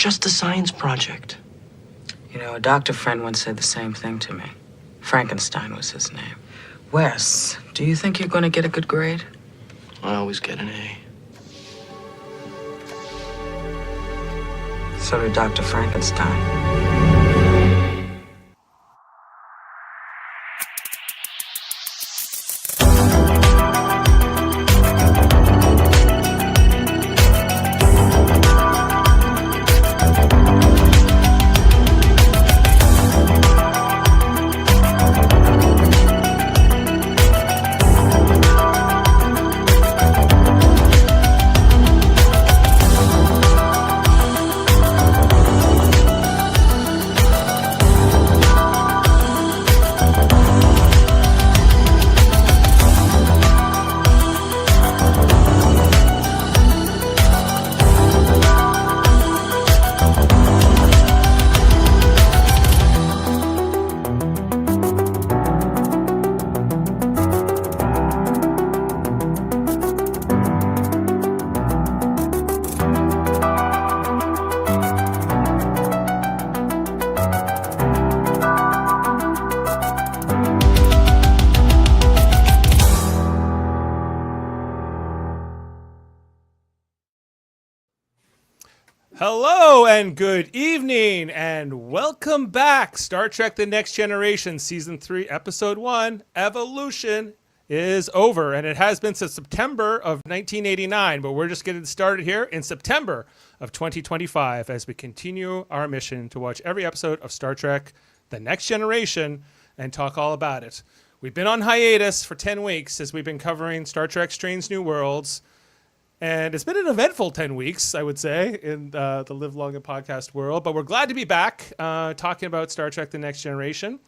just a science project. You know, a doctor friend once said the same thing to me. Frankenstein was his name. Wes, do you think you're going to get a good grade? I always get an A. So did Dr. Frankenstein. Hello and good evening and welcome back. Star Trek The Next Generation Season 3 Episode 1 Evolution is over, and it has been since September of 1989, but we're just getting started here in September of 2025 as we continue our mission to watch every episode of Star Trek The Next Generation and talk all about it. We've been on hiatus for 10 weeks as we've been covering Star Trek Strange New Worlds. And it's been an eventful 10 weeks, I would say, in the Live Long and Podcast world. But we're glad to be back talking about Star Trek The Next Generation.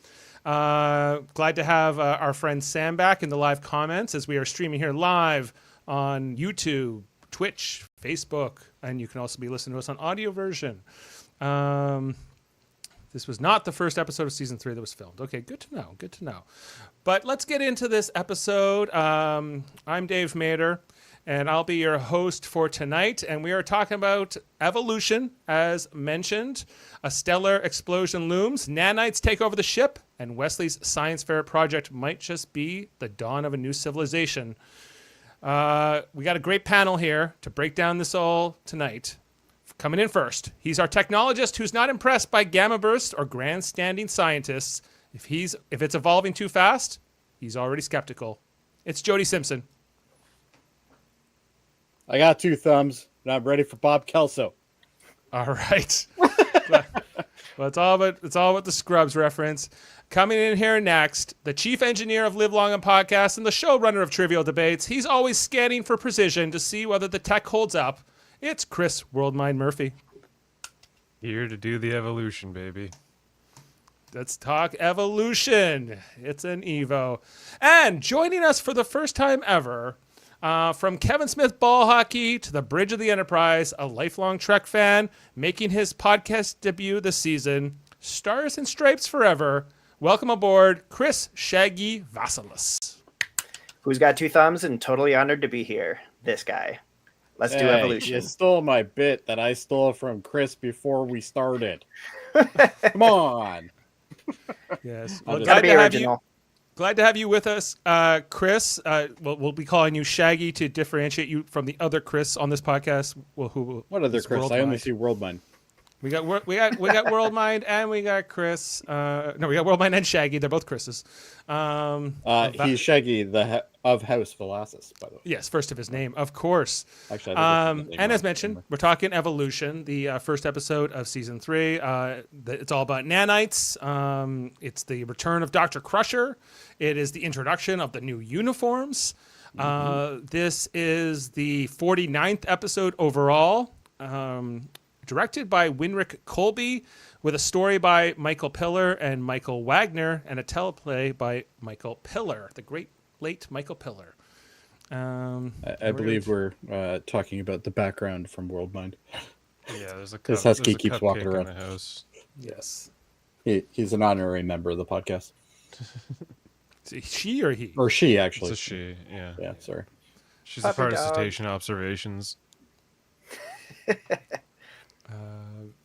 Glad to have our friend Sam back in the live comments as we are streaming here live on YouTube, Twitch, Facebook, and you can also be listening to us on audio version. This was not the first episode of Season 3 that was filmed. Okay, good to know, good to know. But let's get into this episode. I'm Dave Mader. And I'll be your host for tonight. And we are talking about evolution, as mentioned. A stellar explosion looms. Nanites take over the ship. And Wesley's science fair project might just be the dawn of a new civilization. We got a great panel here to break down this all tonight. Coming in first, he's our technologist who's not impressed by gamma bursts or grandstanding scientists. If it's evolving too fast, he's already skeptical. It's Jody Simpson. I got two thumbs, and I'm ready for Bob Kelso. All right. Well, it's all about the Scrubs reference. Coming in here next, the chief engineer of Live Long and Podcast and the showrunner of Trivial Debates. He's always scanning for precision to see whether the tech holds up. It's Chris Worldmind Murphy. Here to do the evolution, baby. Let's talk evolution. It's an Evo. And joining us for the first time ever, from Kevin Smith ball hockey to the Bridge of the Enterprise, a lifelong Trek fan, making his podcast debut this season, Stars and Stripes forever. Welcome aboard, Chris Shaggy Vasilas. Who's got two thumbs and totally honored to be here. This guy. Let's do evolution. You stole my bit that I stole from Chris before we started. Come on. Yes. Well, glad to be original. Glad to have you with us, Chris. We'll be calling you Shaggy to differentiate you from the other Chris on this podcast. What other Chris? Worldmind. I only see Worldmind. We got Worldmind and we got Chris. We got Worldmind and Shaggy. They're both Chris's. He's Shaggy, of House Vasilas, by the way. Yes, first of his name, of course. Actually, and as mentioned, we're talking Evolution, the first episode of Season 3. It's all about nanites. It's the return of Dr. Crusher. It is the introduction of the new uniforms. This is the 49th episode overall. Directed by Winrick Colby, with a story by Michael Piller and Michael Wagner, and a teleplay by Michael Piller, the great late Michael Piller. I believe we're talking about the background from Worldmind. Yeah, there's a this husky keeps walking around the house. Yes, he's an honorary member of the podcast. She or he? Or she, actually. It's a she, yeah. Yeah, sorry. She's a part of Cetacean Observations.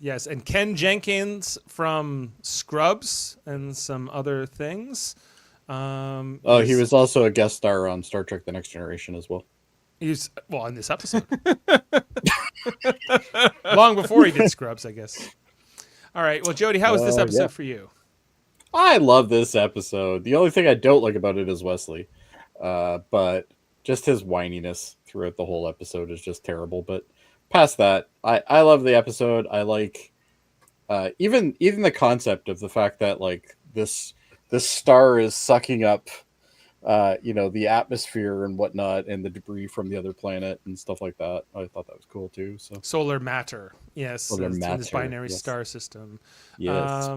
Yes, and Ken Jenkins from Scrubs and some other things. He was also a guest star on Star Trek: The Next Generation as well. He's in this episode. Long before he did Scrubs, I guess. All right. Well, Jody, how was this episode for you? I love this episode. The only thing I don't like about it is Wesley. But just his whininess throughout the whole episode is just terrible. But past that, I love the episode. I like even the concept of the fact that like this star is sucking up the atmosphere and whatnot and the debris from the other planet and stuff like that. I thought that was cool too. So solar matter, yes, solar matter, this binary star system. Yes.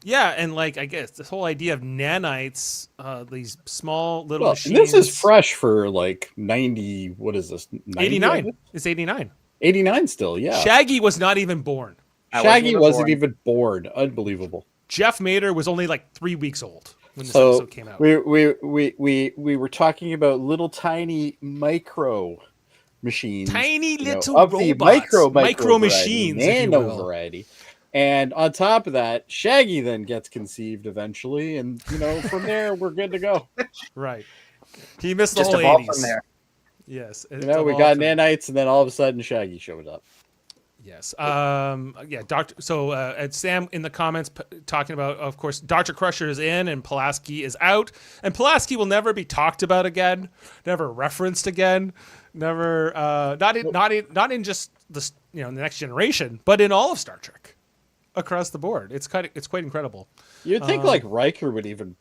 Yeah, and like I guess this whole idea of nanites, these small little machines. And this is fresh for like 90. What is this? 89. It's 89. 89 still. Yeah. Shaggy was not even born. Shaggy wasn't even born. Unbelievable. Jeff Mater was only like 3 weeks old when this episode came out. We were talking about little tiny micro machines, tiny little of robots, the micro machines, nano variety. And on top of that, Shaggy then gets conceived eventually, and from there we're good to go. Right. He missed the Just whole evolved 80s. from there. Yes. We got nanites, and then all of a sudden Shaggy showed up. Yes. Doctor. So Sam in the comments talking about, of course, Dr. Crusher is in and Pulaski is out, and Pulaski will never be talked about again, never referenced again, never not in just the the Next Generation, but in all of Star Trek across the board. It's quite incredible. You'd think like Riker would even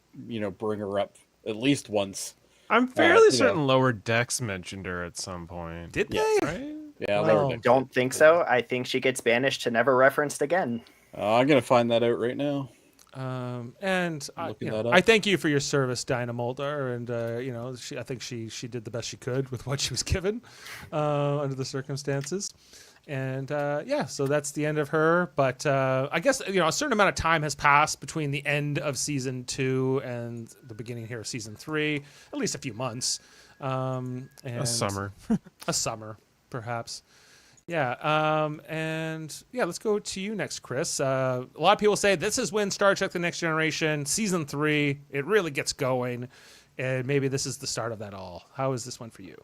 bring her up at least once. I'm fairly certain Lower Decks mentioned her at some point. Did they? Right? Yeah, I don't think so. I think she gets banished to never referenced again. I'm gonna find that out right now. I thank you for your service, Dinah Mulder, and I think she did the best she could with what she was given under the circumstances. And so that's the end of her. But I guess a certain amount of time has passed between the end of season 2 and the beginning here of season 3. At least a few months. And a summer. A summer, perhaps. Yeah. Let's go to you next, Chris. A lot of people say this is when Star Trek: The Next Generation season 3 it really gets going, and maybe this is the start of that all. How is this one for you?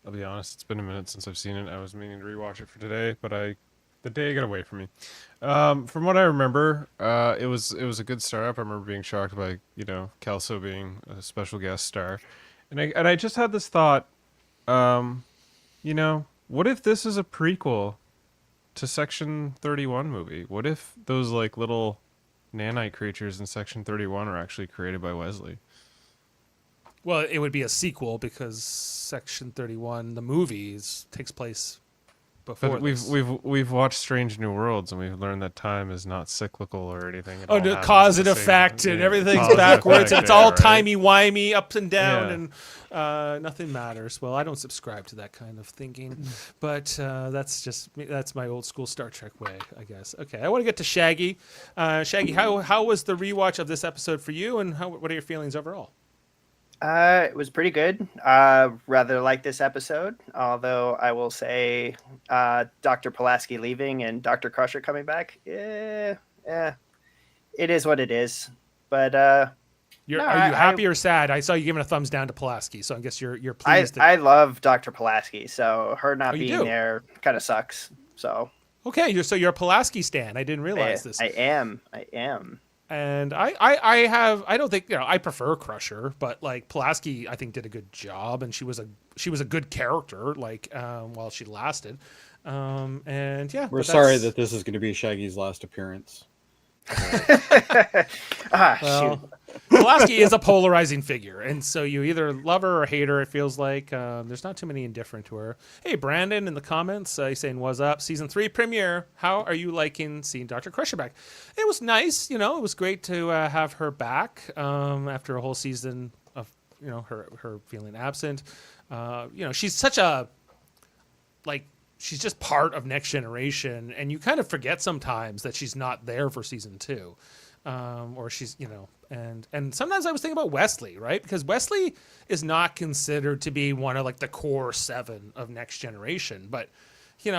I'll be honest, it's been a minute since I've seen it. I was meaning to rewatch it for today, but the day got away from me. From what I remember, it was a good startup. I remember being shocked by Kelso being a special guest star, and I just had this thought, what if this is a prequel to Section 31 movie? What if those like little nanite creatures in Section 31 are actually created by Wesley? Well, it would be a sequel because Section 31, the movies, takes place before. But we've watched Strange New Worlds, and we've learned that time is not cyclical or anything. The cause and effect, and everything's backwards, and it's all timey-wimey, up and down, and nothing matters. Well, I don't subscribe to that kind of thinking, but that's my old school Star Trek way, I guess. Okay, I want to get to Shaggy. Shaggy, how was the rewatch of this episode for you, and what are your feelings overall? It was pretty good. Rather like this episode, although I will say Dr. Pulaski leaving and Dr. Crusher coming back, it is what it is. But are you happy or sad? I saw you giving a thumbs down to Pulaski, so I guess you're pleased. I love Dr. Pulaski, so her not being there kind of sucks. So okay, you're a Pulaski stan. I didn't realize this. I am. And I don't think I prefer Crusher, but like Pulaski I think did a good job, and she was a good character while she lasted. We're sorry that this is going to be Shaggy's last appearance. Pulaski is a polarizing figure, and so you either love her or hate her. It feels like there's not too many indifferent to her. Hey, Brandon in the comments, he's saying, "What's up? Season 3 premiere. How are you liking seeing Dr. Crusher back?" It was nice, it was great to have her back after a whole season of her feeling absent. She's such a she's just part of Next Generation, and you kind of forget sometimes that she's not there for season 2. Or she's, and sometimes I was thinking about Wesley, right? Because Wesley is not considered to be one of the core 7 of Next Generation, but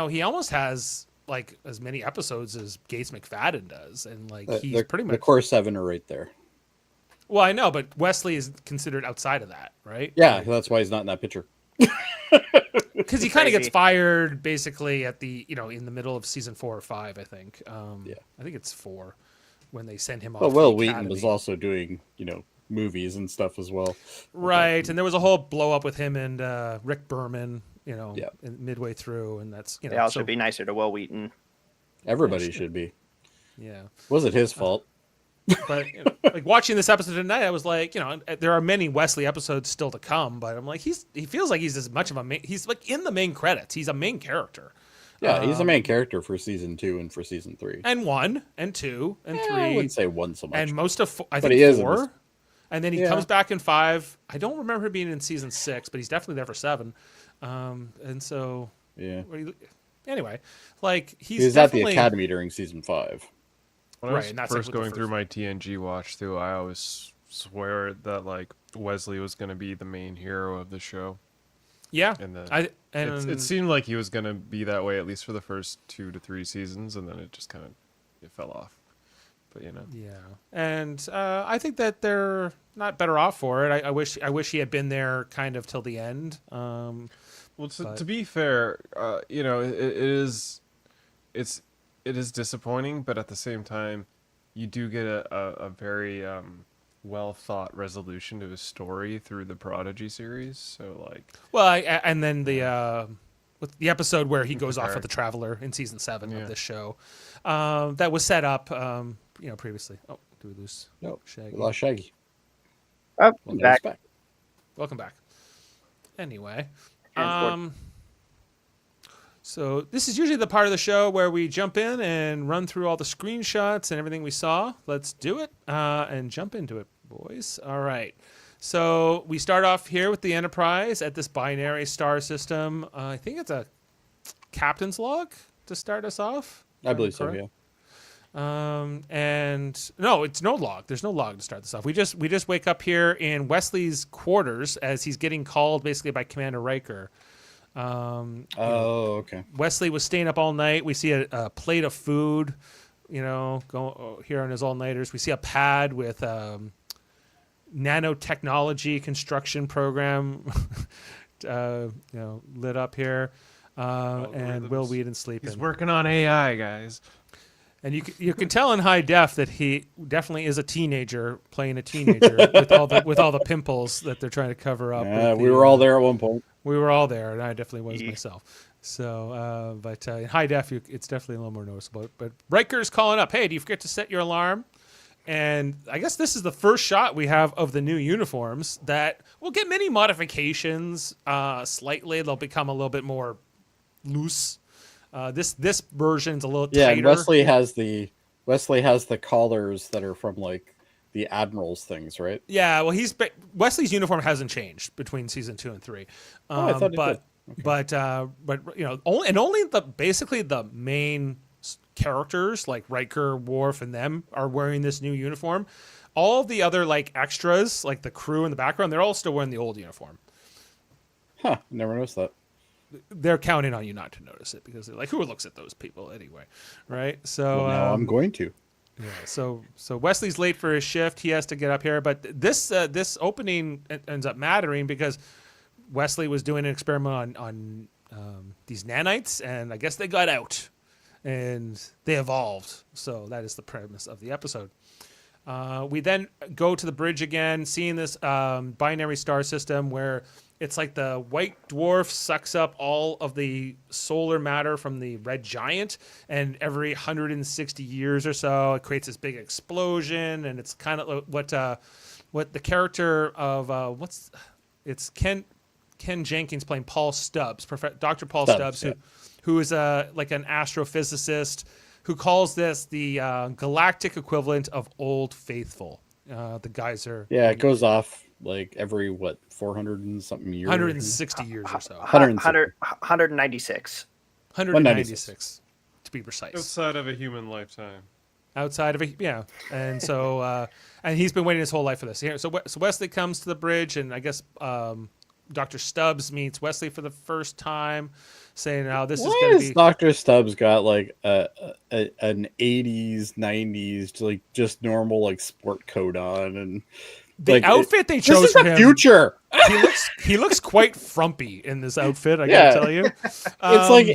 he almost has like as many episodes as Gates McFadden does, and like he's the, pretty the much. core 7 are right there. Well, I know, but Wesley is considered outside of that, right? Yeah, that's why he's not in that picture. Because he kind of gets Crazy. fired basically at the in the middle of season 4 or 5, I think. Yeah. I think it's 4 when they send him off. Well, to Will the Wheaton academy. was also doing, movies and stuff as well. Right, and there was a whole blow up with him and Rick Berman, Yeah. midway through, and that's They all should be nicer to Will Wheaton. Everybody should be. Yeah, Was it his fault? but like watching this episode tonight, I was like, there are many Wesley episodes still to come, but I'm like, he feels like he's as much of he's like in the main credits. He's a main character. Yeah, he's the main character for season 2 and for season 3. And 1 and 2 and 3. I wouldn't say 1 so much. And most of I But think he is in 4. this- And then he Yeah. comes back in 5. I don't remember him being in season 6, but he's definitely there for 7. And so Yeah. anyway, like He was at the Academy during season 5. When I Right, was and that's first like with the going through first- my TNG watch through, I always swear that like Wesley was going to be the main hero of the show. Yeah. And then And it seemed like he was going to be that way at least for the first 2 to 3 seasons, and then it just kind of fell off. But yeah, and I think that they're not better off for it. I wish he had been there kind of till the end. Well, But- to be fair, it is disappointing, but at the same time, you do get a very well thought resolution to his story through the Prodigy series. So like, Well, and then with the episode where he goes off Eric. with the Traveler in season 7 Yeah. of this show, that was set up, previously. Oh, do we lose No, Shaggy? we lost Shaggy. Oh, Well, now back. he's back. Welcome back. Anyway, Transport. so this is usually the part of the show where we jump in and run through all the screenshots and everything we saw. Let's do it and jump into it, boys. All right. So we start off here with the Enterprise at this binary star system. I think it's a captain's log to start us off. I believe so, Correct? yeah. And no, it's no log. There's no log to start this off. We just wake up here in Wesley's quarters as he's getting called basically by Commander Riker. Okay. Wesley was staying up all night. We see a plate of food, go here on his all-nighters. We see a pad with nanotechnology construction program, lit up here, and Will Wheaton sleeping. he's working on AI, guys. And you can tell in high def that he definitely is a teenager playing a teenager with all the pimples that they're trying to cover up. with We the, were all there at one point. We were all there, and I definitely was Yeah. myself. So, but in high def, it's definitely a little more noticeable. But Riker's calling up, hey, do you forget to set your alarm? And I guess this is the first shot we have of the new uniforms that will get many modifications. Slightly, they'll become a little bit more loose. This version's a little Yeah, tighter. and Wesley has the collars that are from like the Admiral's things, right? Yeah, well, Wesley's uniform hasn't changed between season 2 and 3. I thought it but did. but only basically the main characters like Riker, Worf, and them are wearing this new uniform. All of the other like extras, like the crew in the background, they're all still wearing the old uniform. Huh, never noticed that. They're counting on you not to notice it because they're like, who looks at those people anyway, right? So Well, now I'm going to. yeah, so Wesley's late for his shift. He has to get up here, but this opening ends up mattering because Wesley was doing an experiment on these nanites, and I guess they got out and they evolved. So that is the premise of the episode. We then go to the bridge again, seeing this binary star system where it's like the white dwarf sucks up all of the solar matter from the red giant, and every 160 years or so, it creates this big explosion, and it's kind of what the character of it's Ken Jenkins playing Paul Stubbs, Dr. Paul Stubbs, yeah. who is like an astrophysicist who calls this the galactic equivalent of Old Faithful. The geyser. Yeah, it goes off like every 400 and something years. 160 years or so. 196. 196 to be precise. Outside of a human lifetime. Outside of yeah. And so and he's been waiting his whole life for this. So Wesley comes to the bridge, and I guess Dr. Stubbs meets Wesley for the first time, saying, "Now this is Why going to has be." Dr. Stubbs got like an 80s, 90s, like just normal like sport coat on and The like outfit they this chose is for the him. future. He looks quite frumpy in this outfit. I Yeah. gotta tell you,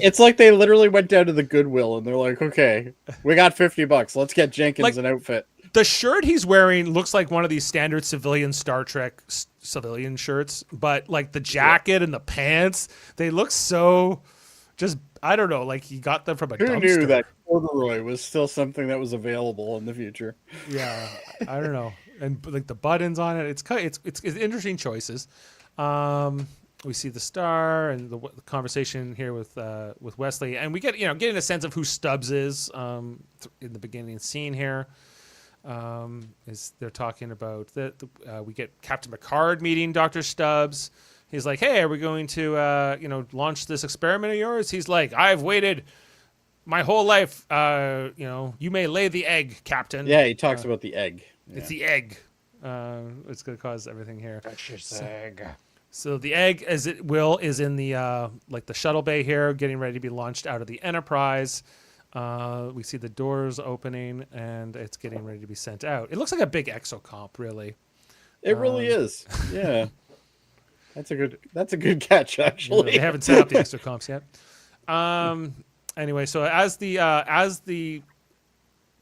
It's like they literally went down to the Goodwill and they're like, okay, we got $50. Let's get Jenkins Like- an outfit. the shirt he's wearing looks like one of these standard civilian Star Trek civilian shirts, but like the jacket and the pants, they look so just, I don't know, like he got them from a Who dumpster. knew that corduroy was still something that was available in the future? Yeah, I don't know, and like the buttons on it, it's interesting choices. We see the star and the conversation here with Wesley, and we get getting a sense of who Stubbs is in the beginning scene here. Is they're talking about we get Captain Picard meeting Dr. Stubbs. He's like, "Hey, are we going to launch this experiment of yours?" He's like, "I've waited my whole life. You may lay the egg, Captain." Yeah, he talks about the egg. It's the egg. It's going to cause everything here. Precious egg. So the egg, as it will, is in the the shuttle bay here, getting ready to be launched out of the Enterprise. We see the doors opening, and it's getting ready to be sent out. It looks like a big exocomp, really. It really is. Yeah. That's a good catch, actually. They haven't set up the exocomps yet. Anyway, so as the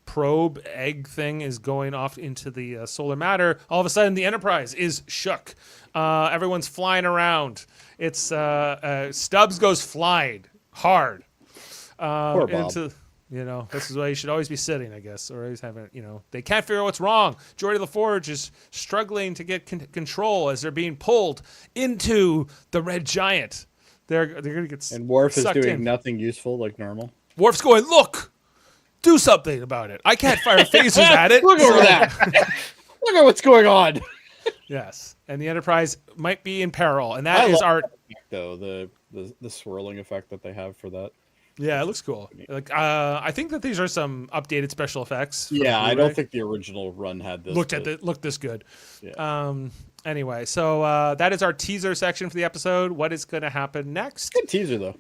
probe egg thing is going off into the solar matter, all of a sudden the Enterprise is shook. Everyone's flying around. It's Stubbs goes flying hard. Poor Bob. This is why you should always be sitting, I guess, or always having, they can't figure out what's wrong. Geordi LaForge is struggling to get control as they're being pulled into the red giant. They're going to get And Worf is sucked doing in. nothing useful like normal. Worf's going, "Look, do something about it. I can't fire phasers at it." Look over that. Look at what's going on. Yes, and the Enterprise might be in peril, and that is our. Though the swirling effect that they have for that. Yeah, it looks cool. Like, I think that these are some updated special effects. for the Yeah, I Blu-ray. don't think the original run had this. looked this good. Yeah. Anyway, so that is our teaser section for the episode. What is going to happen next? Good teaser though.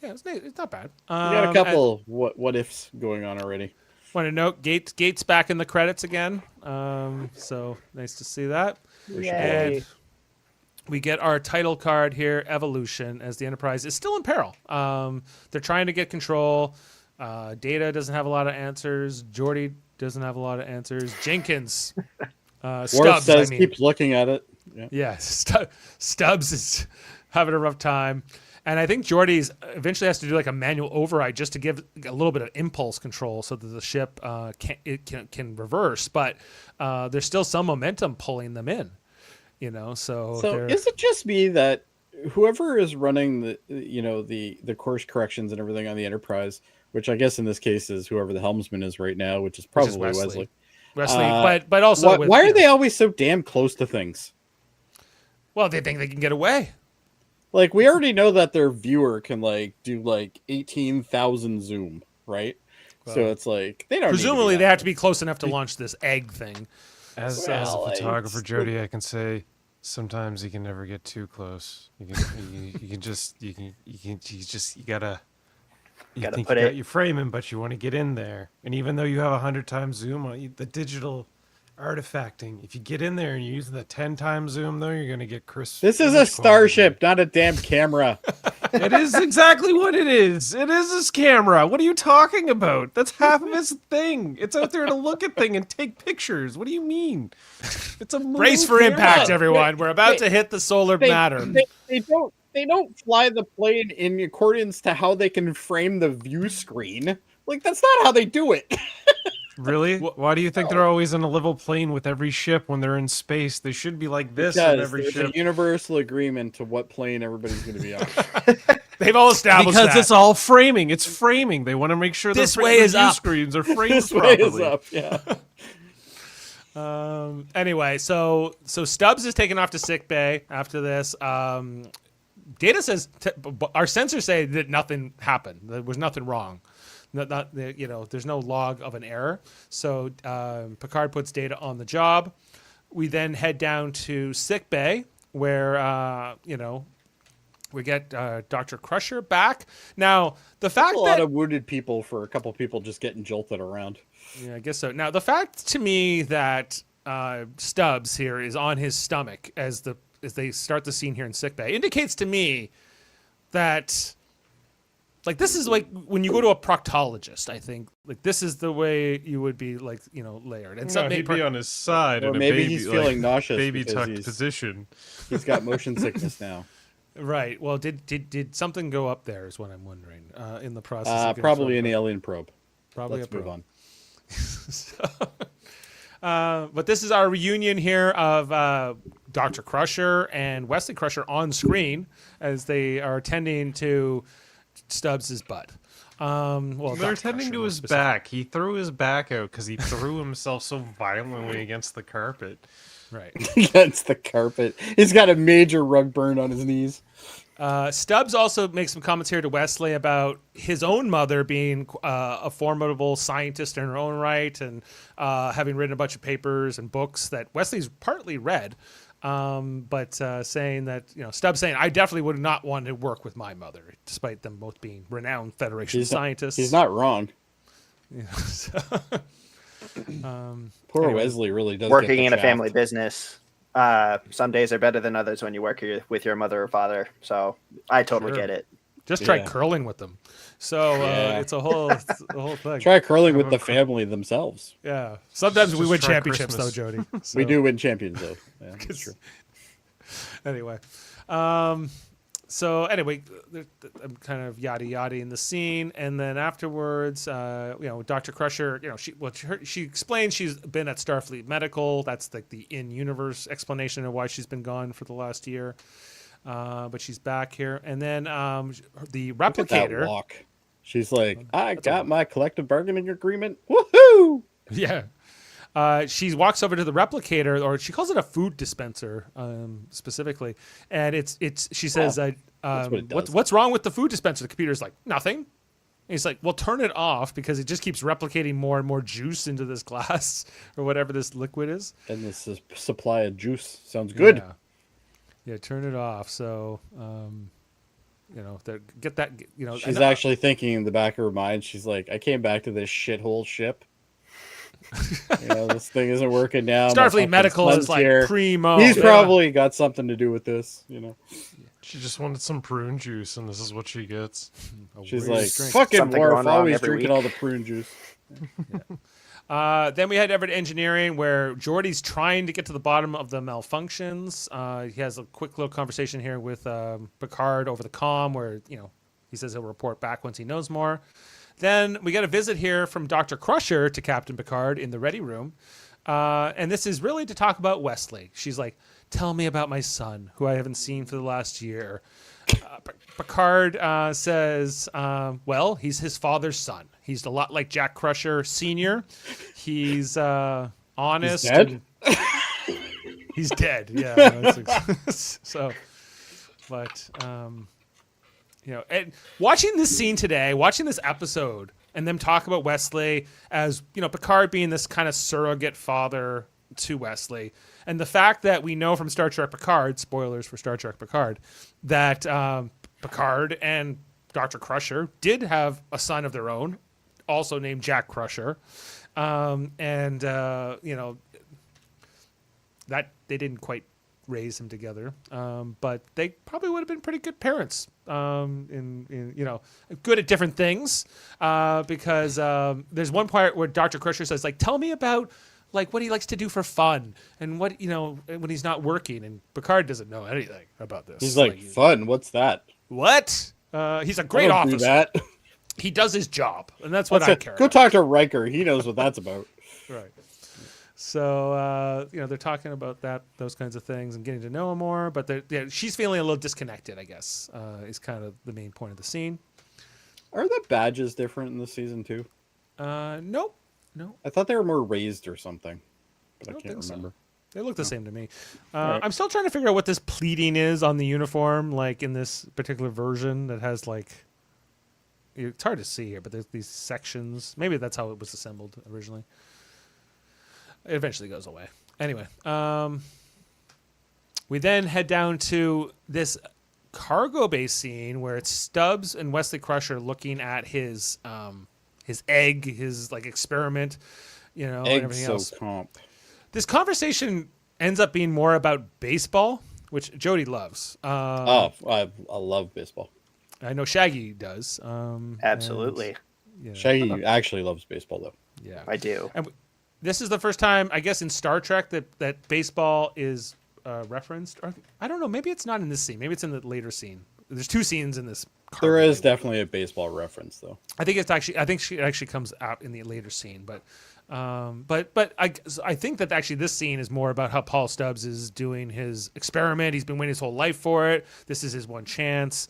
Yeah, it's not bad. We got a couple what ifs going on already. Want to note Gates back in the credits again. So nice to see that. Yay. And we get our title card here, Evolution, as the Enterprise is still in peril. They're trying to get control. Data doesn't have a lot of answers. Geordi doesn't have a lot of answers. Jenkins, Worf Stubbs, says I mean. keeps looking at it. Yeah. Yeah, Stubbs is having a rough time. And I think Geordi's eventually has to do like a manual override just to give a little bit of impulse control so that the ship can reverse. But there's still some momentum pulling them in. So is it just me that whoever is running the course corrections and everything on the Enterprise, which I guess in this case is whoever the helmsman is right now, which is probably Wesley. But also why are they always so damn close to things? Well, they think they can get away. Like, we already know that their viewer can do 18,000 zoom, right? So it's like they don't. Presumably, need to be they have to be close enough to launch this egg thing. As a photographer, Jody, I can say sometimes you can never get too close. You gotta you're framing, but you want to get in there. And even though you have 100 times zoom on the digital artifacting, if you get in there and you're using the 10 times zoom, though, you're gonna get crisp. This is a starship, not a damn camera. It is exactly what it is. It is this camera. What are you talking about? That's half of its thing. It's out there to look at thing and take pictures. What do you mean? It's a Brace for camera. impact, everyone. We're about to hit the solar matter. They don't fly the plane in accordance to how they can frame the view screen. Like, that's not how they do it. Really? Why do you think they're always in a level plane with every ship when they're in space? They should be like this on every there's ship. a universal agreement to what plane everybody's going to be on. They've all established Because that. it's all framing. It's framing. They want to make sure This their way is view up. screens are framed This way properly. is up, yeah. Anyway, so Stubbs is taken off to sick bay after this. Data says our sensors say that nothing happened. There was nothing wrong. There's no log of an error. So Picard puts Data on the job. We then head down to sick bay where we get Dr. Crusher back. Now, the fact a that lot of wounded people for a couple people just getting jolted around. yeah, I guess so. Now, the fact to me that Stubbs here is on his stomach as they start the scene here in sickbay indicates to me that like this is like when you go to a proctologist. I think like this is the way you would be like layered. And No, he'd be on his side Or in a maybe baby, he's feeling nauseous baby because tucked he's- position. He's got motion sickness now. right. Well, did something go up there? Is what I'm wondering. In the process, of getting Probably thrown an up. alien probe. Probably Let's a move probe. on. But this is our reunion here of Dr. Crusher and Wesley Crusher on screen as they are tending to Stubbs' butt. Well, They're Dr. tending Crusher, to more his specifically. back. He threw his back out because he threw himself so violently against the carpet. Right. Against the carpet. He's got a major rug burn on his knees. Stubbs also makes some comments here to Wesley about his own mother being a formidable scientist in her own right and having written a bunch of papers and books that Wesley's partly read. But saying that, Stubbs saying, I definitely would not want to work with my mother, despite them both being renowned Federation scientists. He's not wrong. So, Poor Anyway. Wesley really does Working get the in a shaft. family business, some days are better than others when you work with your mother or father. So I totally Sure. get it. just try Yeah. curling with them. So Yeah. it's a whole thing. Try curling with the family themselves. Yeah. Sometimes we Just win try championships, Christmas. though, Jody. So, We do win champions, though. Yeah, that's true. Anyway. So anyway, I'm kind of yada in the scene, and then afterwards, Dr. Crusher, she explains she's been at Starfleet Medical. That's like the in-universe explanation of why she's been gone for the last year. But she's back here, and then the Look at that replicator. walk. She's like, I That's a got walk. my collective bargaining agreement. Woohoo! Yeah. She walks over to the replicator, or she calls it a food dispenser, specifically. And she says, what it does. what's wrong with the food dispenser? The computer's like, nothing. And he's like, well, turn it off because it just keeps replicating more and more juice into this glass or whatever this liquid is. And this is supply of juice. Sounds good. Yeah, turn it off. So, get that, She's actually thinking in the back of her mind, she's like, I came back to this shithole ship. This thing isn't working now. My Starfleet fucking Medical is son's like here. primo. He's Yeah. probably got something to do with this. She just wanted some prune juice, and this is what she gets. She's weird like, drink. fucking Something Worf, going wrong always every drinking week. all the prune juice. Then we head over to engineering where Geordi's trying to get to the bottom of the malfunctions. He has a quick little conversation here with Picard over the comm where, he says he'll report back once he knows more. Then we get a visit here from Dr. Crusher to Captain Picard in the ready room. And this is really to talk about Wesley. She's like, tell me about my son, who I haven't seen for the last year. Picard says, well, he's his father's son. He's a lot like Jack Crusher Sr. He's honest. He's dead? He's dead, yeah. So, but, and watching this scene today, watching this episode, and them talk about Wesley as, Picard being this kind of surrogate father to Wesley, and the fact that we know from Star Trek Picard, spoilers for Star Trek Picard, that Picard and Dr. Crusher did have a son of their own, also named Jack Crusher, that they didn't quite raise him together, but they probably would have been pretty good parents, good at different things, because there's one part where Dr. Crusher says, like, tell me about like what he likes to do for fun and what, when he's not working, and Picard doesn't know anything about this. He's like, fun, what's that? what? He's a great I don't do officer. that. He does his job, and that's what That's I it. care Go about. talk to Riker. He knows what that's about. Right. So they're talking about those kinds of things and getting to know him more. But she's feeling a little disconnected, I guess, is kind of the main point of the scene. Are the badges different in this season too? Nope. I thought they were more raised or something, but I don't can't think so. remember. They look the same to me. Right. I'm still trying to figure out what this pleating is on the uniform, like in this particular version that has like. It's hard to see here, but there's these sections. Maybe that's how it was assembled originally. It eventually goes away. Anyway, We then head down to this cargo bay scene where it's Stubbs and Wesley Crusher looking at his egg, his like experiment, and everything else. Comp. This conversation ends up being more about baseball, which Jody loves. I love baseball. I know Shaggy does. Absolutely. Shaggy actually loves baseball, though. Yeah, I do. And this is the first time, I guess, in Star Trek that baseball is referenced. Or, I don't know. Maybe it's not in this scene. Maybe it's in the later scene. There's 2 scenes in this. There is definitely a baseball reference, though. I think she actually comes out in the later scene, but I think that actually this scene is more about how Paul Stubbs is doing his experiment. He's been waiting his whole life for it. This is his one chance.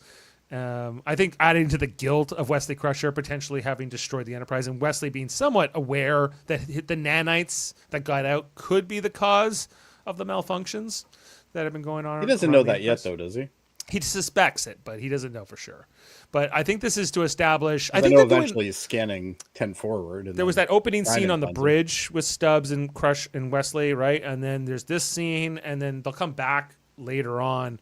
I think adding to the guilt of Wesley Crusher potentially having destroyed the Enterprise and Wesley being somewhat aware that the nanites that got out could be the cause of the malfunctions that have been going on. He doesn't know that yet, though, does he? He suspects it, but he doesn't know for sure. But I think this is to establish. I know eventually he's scanning 10 forward. And there was that opening scene on the bridge with Stubbs and Crush and Wesley, right? And then there's this scene, and then they'll come back later on.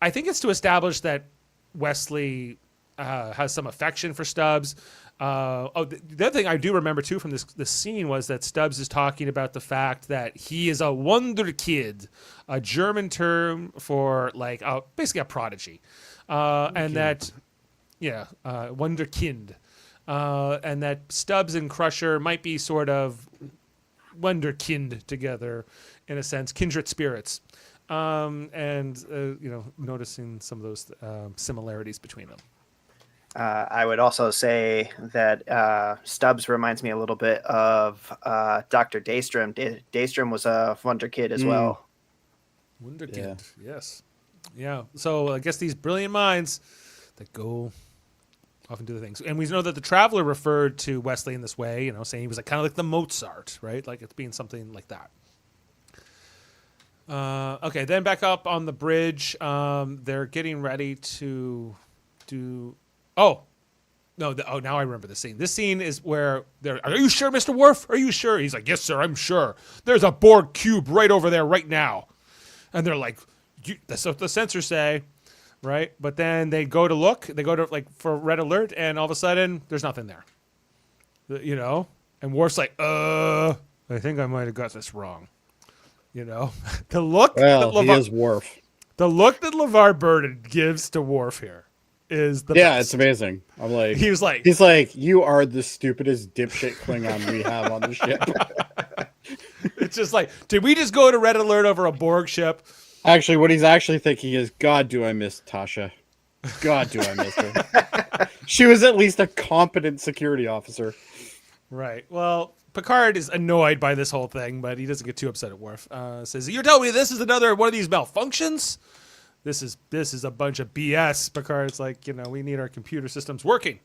I think it's to establish that Wesley has some affection for Stubbs. The other thing I do remember too from this scene was that Stubbs is talking about the fact that he is a Wunderkid, a German term for like basically a prodigy, and that Wunderkind, and that Stubbs and Crusher might be sort of Wunderkind together in a sense, kindred spirits, noticing some of those similarities between them. I would also say that Stubbs reminds me a little bit of Dr. Daystrom. Daystrom was a Wunderkid as well. Wunderkind, yes. Yeah, so I guess these brilliant minds that go off and do the things. And we know that the Traveler referred to Wesley in this way, saying he was kind of like the Mozart, right? Like it's being something like that. Okay, then back up on the bridge. They're getting ready to do... Oh, no. Now I remember the scene. This scene is where are you sure, Mr. Worf? Are you sure? He's like, yes, sir, I'm sure. There's a Borg cube right over there right now. And they're like, that's what the sensors say, right? But then they go to look. They go to for red alert, and all of a sudden, there's nothing there. And Worf's like, I think I might have got this wrong. The look. Well, he is Worf. The look that LeVar Burton gives to Worf here is the best. It's amazing. I'm like, he's like, you are the stupidest dipshit Klingon we have on the ship. It's just like, did we just go to red alert over a Borg ship? Actually, what he's actually thinking is, God, do I miss Tasha? God, do I miss her? She was at least a competent security officer. Right. Well, Picard is annoyed by this whole thing, but he doesn't get too upset at Worf. Says, "You're telling me this is another one of these malfunctions? This is a bunch of BS." Picard's like, we need our computer systems working.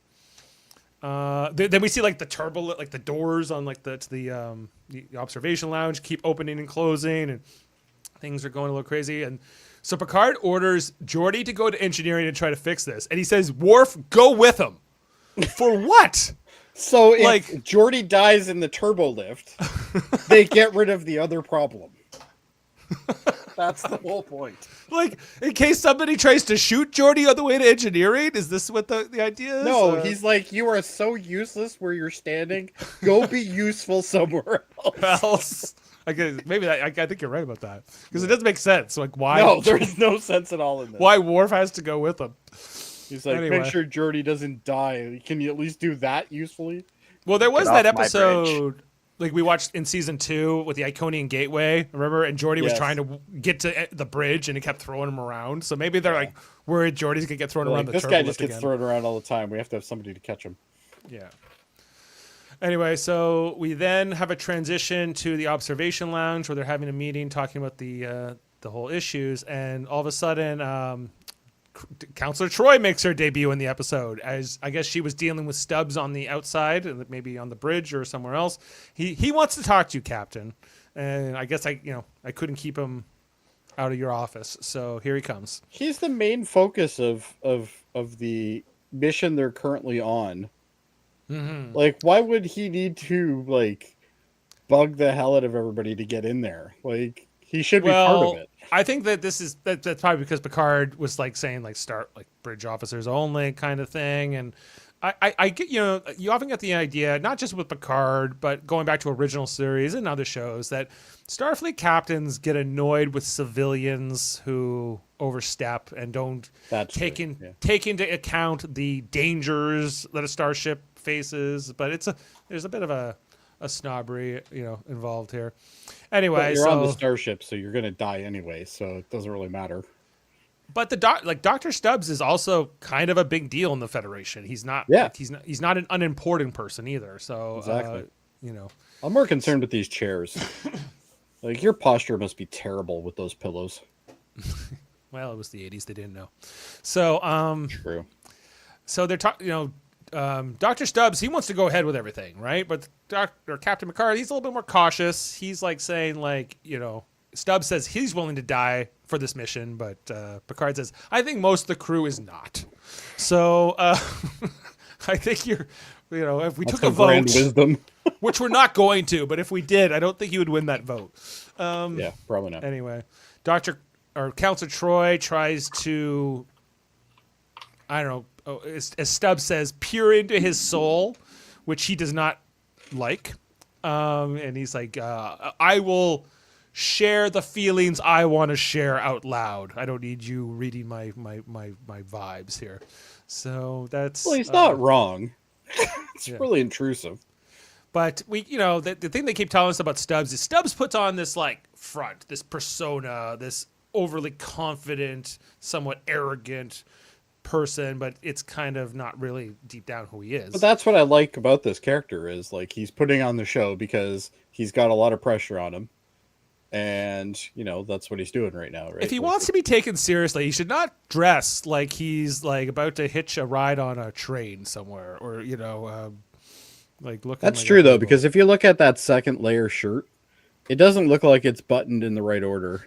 Then we see the turbo, the doors on the observation lounge keep opening and closing, and things are going a little crazy. And so Picard orders Jody to go to engineering and try to fix this, and he says, "Worf, go with him." For what? So if Geordi dies in the turbo lift, they get rid of the other problem. That's the whole point. In case somebody tries to shoot Geordi on the way to engineering? Is this what the idea is? No, he's like, you are so useless where you're standing. Go be useful somewhere else. I think you're right about that. Because it doesn't make sense. Why? No, there's no sense at all in this. Why Worf has to go with him. He's like, make sure Geordi doesn't die. Can you at least do that usefully? Well, there was that episode we watched in season 2 with the Iconian Gateway, remember? And Geordi was trying to get to the bridge, and it kept throwing him around. So maybe they're worried Geordi's gonna get thrown around the turbo lift again. This guy just gets thrown around all the time. We have to have somebody to catch him. Yeah. Anyway, so we then have a transition to the observation lounge where they're having a meeting talking about the whole issues, and all of a sudden, Counselor Troy makes her debut in the episode, as I guess she was dealing with Stubbs on the outside, maybe on the bridge or somewhere else. He wants to talk to you, Captain, and I guess I couldn't keep him out of your office, so here he comes. He's the main focus of the mission they're currently on. Mm-hmm. Why would he need to bug the hell out of everybody to get in there? He should be part of it. I think that that's probably because Picard was like saying like start like bridge officers only kind of thing, and I get, you often get the idea, not just with Picard, but going back to original series and other shows, that Starfleet captains get annoyed with civilians who overstep and don't take into account the dangers that a starship faces. But there's a bit of a snobbery, involved here. Anyway, but you're on the starship, so you're gonna die anyway, so it doesn't really matter. But Dr. Stubbs is also kind of a big deal in the Federation. He's not. Yeah. He's not an unimportant person either. So Exactly. I'm more concerned with these chairs. Like, your posture must be terrible with those pillows. Well, it was the 80s. They didn't know. So True. So they're talking. Dr. Stubbs, he wants to go ahead with everything, right? But Captain Picard, he's a little bit more cautious. He's like saying Stubbs says he's willing to die for this mission, but Picard says, I think most of the crew is not. So I think if we took a vote, wisdom. which we're not going to, but if we did, I don't think he would win that vote. Yeah, probably not. Anyway, Counselor Troy tries to, I don't know, as Stubbs says, peer into his soul, which he does not like. And he's like, I will share the feelings I want to share out loud. I don't need you reading my vibes here. So that's... Well, he's not wrong. It's really intrusive. But the thing they keep telling us about Stubbs is Stubbs puts on this front, this persona, this overly confident, somewhat arrogant person, but it's kind of not really deep down who he is. But that's what I like about this character is he's putting on the show because he's got a lot of pressure on him. And, that's what he's doing right now, right? If he wants to be taken seriously, he should not dress like he's about to hitch a ride on a train somewhere or, looking. That's true, though, because if you look at that second layer shirt, it doesn't look like it's buttoned in the right order.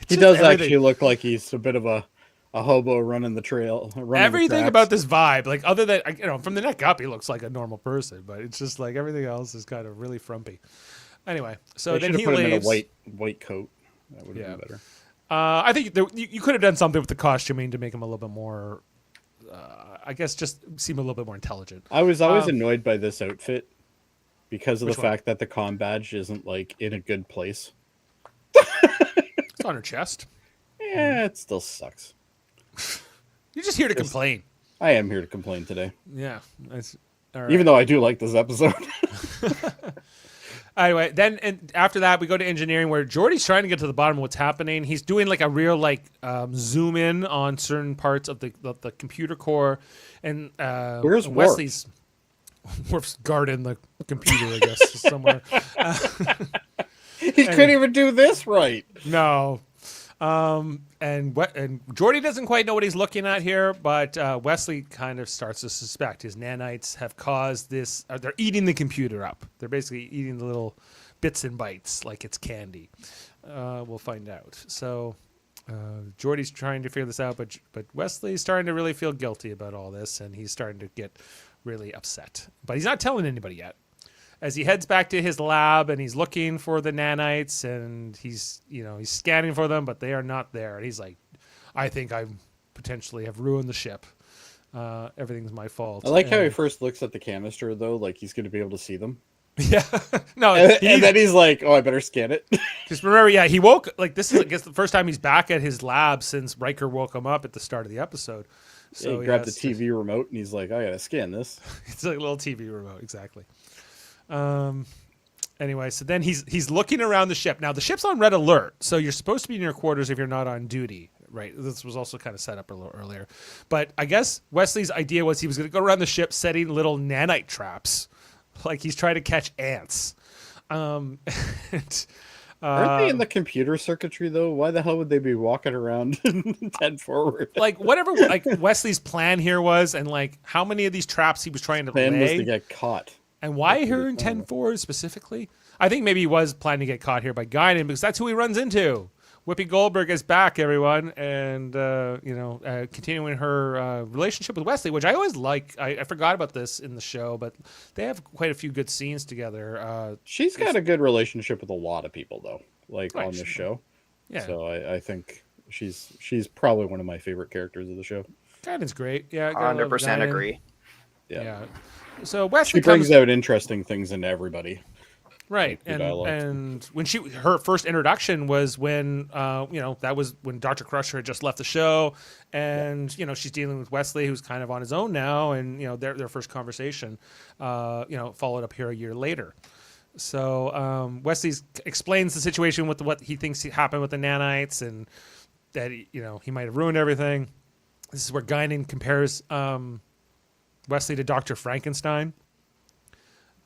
He does actually look like he's a bit of a hobo running the trail. Everything about this vibe, other than, from the neck up, he looks like a normal person, but it's just everything else is kind of really frumpy. Anyway, so then he put him in leaves. a white coat. That would have been better. I think you could have done something with the costuming to make him a little bit more, I guess, just seem a little bit more intelligent. I was always annoyed by this outfit because of the Which fact that the comm badge isn't in a good place. It's on her chest. Yeah, it still sucks. You're just here to complain. I am here to complain today. Yeah. All right. Even though I do like this episode. Anyway, then and after that, we go to engineering where Jordy's trying to get to the bottom of what's happening. He's doing a real zoom in on certain parts of the computer core, and where's Wesley's Worf's guarding the computer, I guess, somewhere. He couldn't even do this right. No. And Jordy doesn't quite know what he's looking at here, but Wesley kind of starts to suspect his nanites have caused this. They're eating the computer up. They're basically eating the little bits and bytes like it's candy. We'll find out. So Jordy's trying to figure this out, but Wesley's starting to really feel guilty about all this, and he's starting to get really upset. But he's not telling anybody yet. As he heads back to his lab and he's looking for the nanites and he's scanning for them, but they are not there. And he's like, I think I potentially have ruined the ship. Everything's my fault. I like how he first looks at the canister, though, like he's going to be able to see them. Yeah. No. And then he's like, oh, I better scan it. Just remember, he woke, this is, I guess, the first time he's back at his lab since Riker woke him up at the start of the episode. So he grabbed the TV remote and he's like, I got to scan this. It's like a little TV remote, exactly. Anyway, so then he's looking around the ship. Now the ship's on red alert, so you're supposed to be in your quarters if you're not on duty, right? This was also kind of set up a little earlier. But I guess Wesley's idea was he was going to go around the ship setting little nanite traps, like he's trying to catch ants. Aren't they in the computer circuitry though? Why the hell would they be walking around 10 forward? Whatever Wesley's plan here was, and how many of these traps he was trying to lay. Plan was to get caught. And why here in 10-4 specifically? I think maybe he was planning to get caught here by Guinan because that's who he runs into. Whoopi Goldberg is back, everyone, and continuing her relationship with Wesley, which I always like. I forgot about this in the show, but they have quite a few good scenes together. She's got a good relationship with a lot of people, though, on the show. Yeah. So I think she's probably one of my favorite characters of the show. Guinan's great. Yeah, gotta love 100% Guinan. agree. Yeah. So Wesley She brings comes out interesting things into everybody. right, like the dialogue. and when her first introduction was when that was when Dr. Crusher had just left the show, and she's dealing with Wesley, who's kind of on his own now, and their first conversation, followed up here a year later. So Wesley explains the situation with what he thinks happened with the nanites, and that he might have ruined everything. This is where Guinan compares Wesley to Dr. Frankenstein,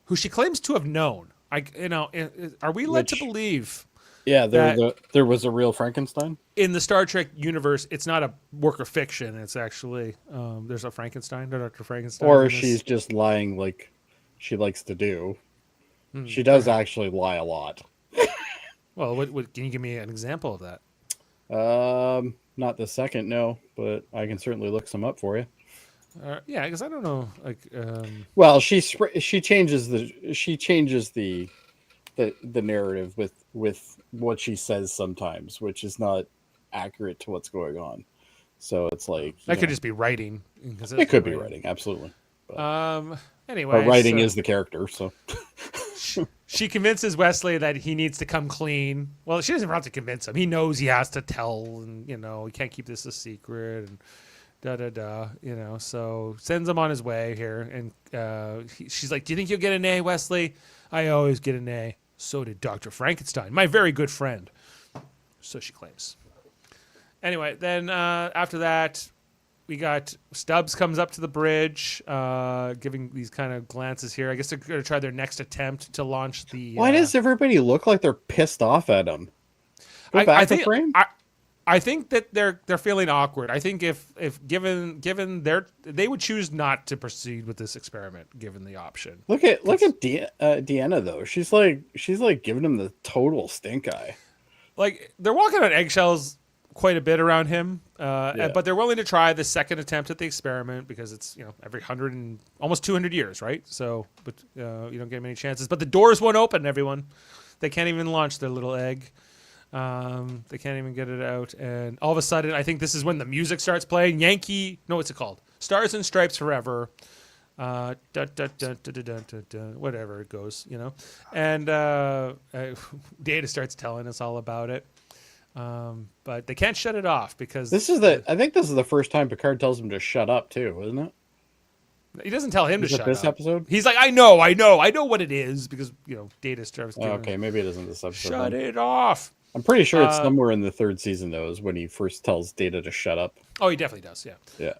who she claims to have known. Are we led to believe? Yeah, that there was a real Frankenstein. in the Star Trek universe, it's not a work of fiction. It's actually there's a Frankenstein, Dr. Frankenstein. Or in this. she's just lying like she likes to do. She does actually lie a lot. Well, what can you give me an example of that? Not the second, no, but I can certainly look some up for you. Yeah, because I don't know. Well, she changes the narrative with what she says sometimes, which is not accurate to what's going on. So it's like that could just be writing. It could be writing, absolutely. Anyway, but writing is the character, so she convinces Wesley that he needs to come clean. Well, she doesn't have to convince him. He knows he has to tell, and he can't keep this a secret, and so sends him on his way here, and she's like, "Do you think you'll get an A, Wesley? I always get an A. So did Dr. Frankenstein, my very good friend." So she claims. Anyway, then after that, we got Stubbs comes up to the bridge, giving these kind of glances here. I guess they're going to try their next attempt to launch the. Why does everybody look like they're pissed off at him? Go back to frame. I think that they're feeling awkward. I think if given they would choose not to proceed with this experiment given the option. Look at Deanna though. She's like giving him the total stink eye. Like they're walking on eggshells quite a bit around him, but they're willing to try the second attempt at the experiment because it's every 100 and almost 200 years, right? So, but you don't get many chances. But the doors won't open. Everyone, they can't even launch their little egg. They can't even get it out, and all of a sudden, I think this is when the music starts playing. What's it called? Stars and Stripes Forever. Whatever it goes, and Data starts telling us all about it. But they can't shut it off because I think this is the first time Picard tells him to shut up too, isn't it? He doesn't tell him to shut up. This episode? He's like, I know what it is because Data starts. Okay, maybe it isn't this episode. Shut it off. I'm pretty sure it's somewhere in the third season though, is when he first tells Data to shut up. Oh, he definitely does. Yeah. Yeah.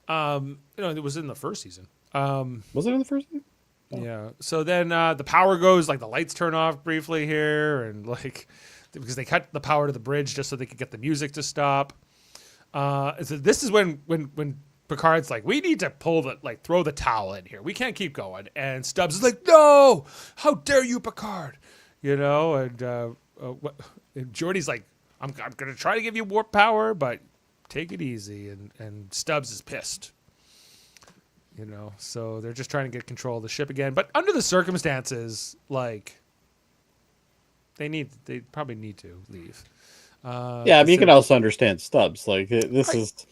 It was in the first season. Was it in the first season? Oh. Yeah. So then the power goes, like the lights turn off briefly here, and like because they cut the power to the bridge just so they could get the music to stop. So this is when Picard's like, we need to throw the towel in here. We can't keep going. And Stubbs is like, no, how dare you, Picard? And Jody's like, I'm going to try to give you warp power, but take it easy. And Stubbs is pissed. So they're just trying to get control of the ship again. But under the circumstances, like, they probably need to leave. You can also understand Stubbs. Like, this is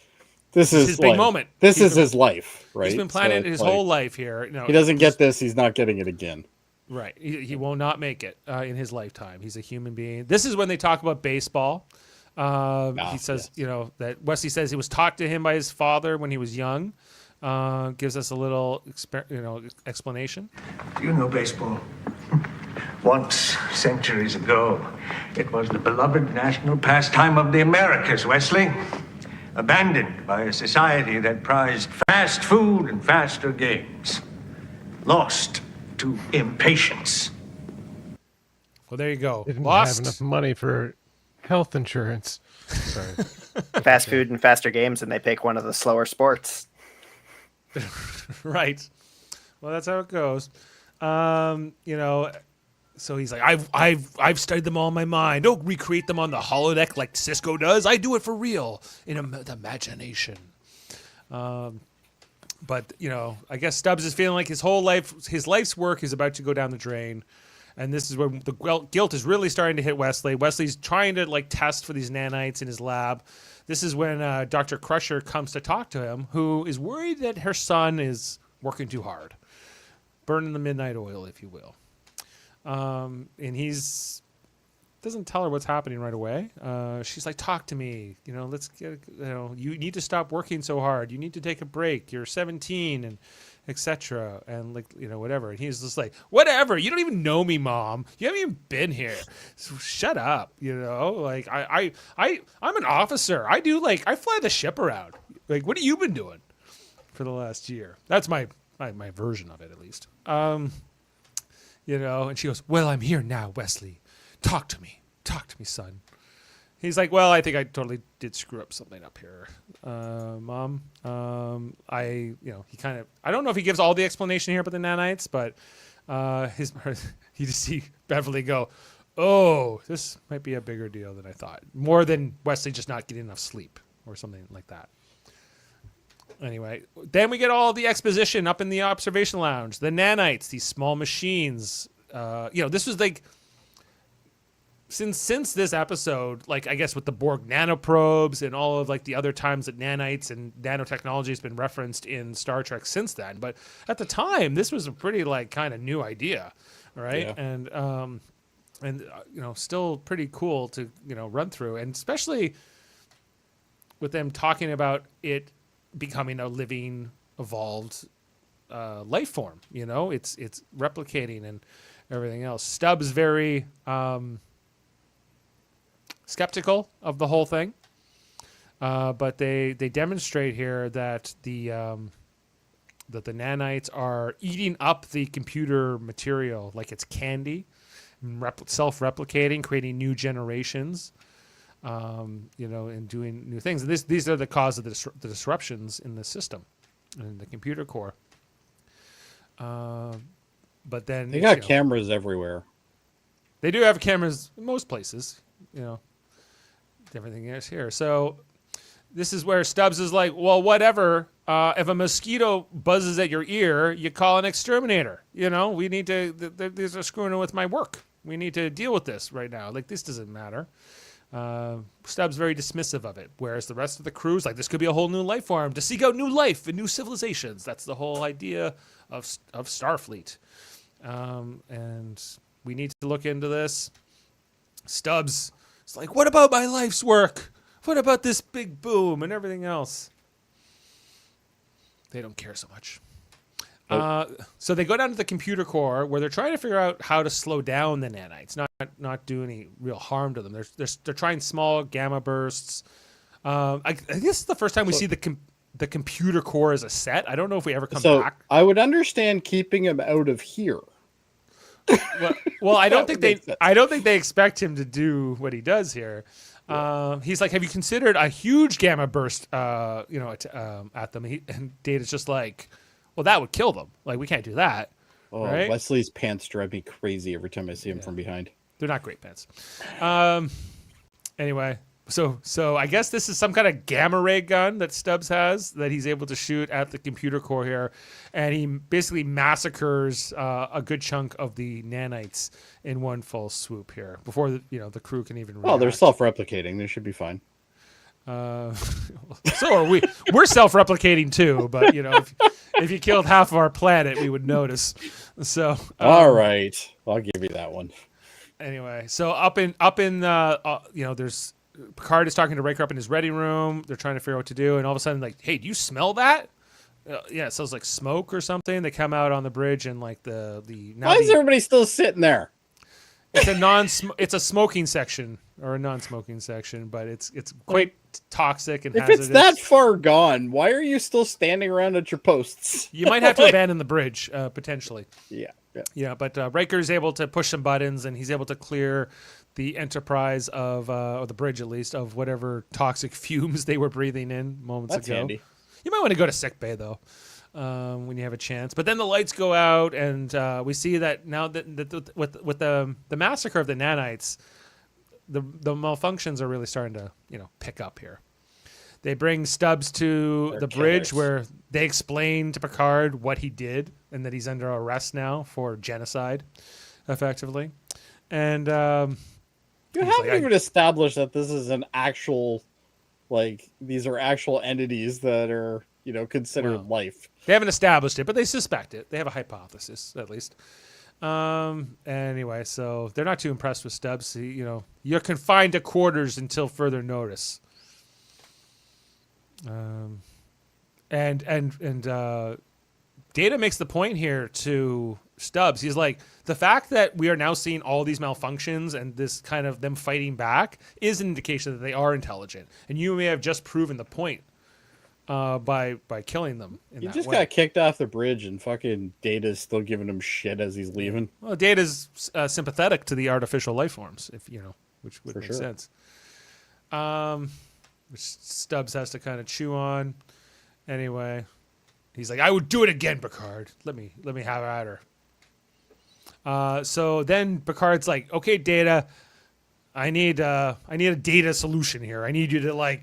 his big moment. This is his life, right? He's been planning his whole life here. He doesn't get this. He's not getting it again. Right. He will not make it in his lifetime. He's a human being. This is when they talk about baseball. He says, that Wesley says he was taught to him by his father when he was young. Gives us a little, explanation. Do you know baseball? Once, centuries ago, it was the beloved national pastime of the Americas, Wesley. Abandoned by a society that prized fast food and faster games. Lost to impatience. Well, there you go. Didn't Lost. have enough money for health insurance. Sorry. Fast food and faster games, and they pick one of the slower sports. Right. Well, that's how it goes. So he's like, I've studied them all in my mind. Don't recreate them on the holodeck like Cisco does. I do it for real in the imagination. But I guess Stubbs is feeling like his life's work is about to go down the drain. And this is when the guilt is really starting to hit Wesley. Wesley's trying to like test for these nanites in his lab. This is when Dr. Crusher comes to talk to him, who is worried that her son is working too hard, burning the midnight oil, if you will. And he's doesn't tell her what's happening right away. She's like, talk to me. You know, let's get, you know, you need to stop working so hard. You need to take a break. You're 17 and etc. And like, you know, whatever. And he's just like, whatever. You don't even know me, Mom. You haven't even been here. So shut up. You know, like I'm an officer. I fly the ship around. Like, what have you been doing for the last year? That's my version of it, at least. You know, and she goes, well, I'm here now, Wesley. Talk to me, son. He's like, well, I think I totally did screw up something up here, Mom. I don't know if he gives all the explanation here about the nanites, but you just see Beverly go, oh, this might be a bigger deal than I thought. More than Wesley just not getting enough sleep or something like that. Anyway, then we get all the exposition up in the observation lounge. The nanites, these small machines. This was like, since this episode, like I guess with the Borg nanoprobes and all of like the other times that nanites and nanotechnology has been referenced in Star Trek since then. But at the time, this was a pretty like kind of new idea, right? Yeah. And still pretty cool to run through, and especially with them talking about it becoming a living, evolved life form. It's replicating and everything else. Stubbs very skeptical of the whole thing, but they demonstrate here that the nanites are eating up the computer material like it's candy, self-replicating, creating new generations, and doing new things. And these are the cause of the disruptions in the system, in the computer core. But then they got cameras everywhere. They do have cameras in most places, everything is here. So this is where Stubbs is like, well, whatever. If a mosquito buzzes at your ear, you call an exterminator. We need to, these are screwing with my work. We need to deal with this right now. Like, this doesn't matter. Stubbs very dismissive of it, whereas the rest of the crew's like, this could be a whole new life form to seek out new life and new civilizations. That's the whole idea of Starfleet. And we need to look into this. Stubbs is like, what about my life's work? What about this big boom and everything else? They don't care so much. So they go down to the computer core where they're trying to figure out how to slow down the nanites, not do any real harm to them. They're trying small gamma bursts. I guess it's the first time we see the computer core as a set. I don't know if we ever come back. I would understand keeping him out of here. Well, I don't think they expect him to do what he does here. He's like, have you considered a huge gamma burst at them? And Data's just like, well, that would kill them. Like, we can't do that. Oh, right? Wesley's pants drive me crazy every time I see him from behind. They're not great pants. Anyway, so I guess this is some kind of gamma ray gun that Stubbs has that he's able to shoot at the computer core here, and he basically massacres a good chunk of the nanites in one full swoop here before the crew can even react. Well, they're self-replicating. They should be fine. So are we. We're self-replicating too, but if you killed half of our planet, we would notice. So all right, I'll give you that one. Anyway, so up in there's Picard is talking to Riker up in his ready room. They're trying to figure out what to do, and all of a sudden, like, hey, do you smell that? Yeah, it smells like smoke or something. They come out on the bridge and like the why is everybody still sitting there? It's a smoking section or a non-smoking section, but it's quite toxic and hazardous. If it's that far gone, why are you still standing around at your posts? You might have to abandon the bridge potentially. Yeah. But Riker is able to push some buttons, and he's able to clear the Enterprise of, or the bridge at least, of whatever toxic fumes they were breathing in moments That's ago. handy. You might want to go to sickbay though, when you have a chance. But then the lights go out, and we see that now that with the massacre of the nanites, the malfunctions are really starting to pick up here. They bring Stubbs to the bridge where they explain to Picard what he did and that he's under arrest now for genocide. effectively. And You haven't even established that this is an actual, like, these are actual entities that are, considered life. They haven't established it, but they suspect it. They have a hypothesis, at least. Anyway, so they're not too impressed with Stubbs. You're confined to quarters until further notice. And Data makes the point here to Stubbs. He's like, the fact that we are now seeing all these malfunctions and this kind of them fighting back is an indication that they are intelligent. And you may have just proven the point by killing them. He just got kicked off the bridge, and fucking Data's still giving him shit as he's leaving. Well, Data's sympathetic to the artificial life forms, which would make sense. Which Stubbs has to kind of chew on. Anyway, he's like, I would do it again, Picard. Let me have at her. So then Picard's like, okay, Data, I need a data solution here. I need you to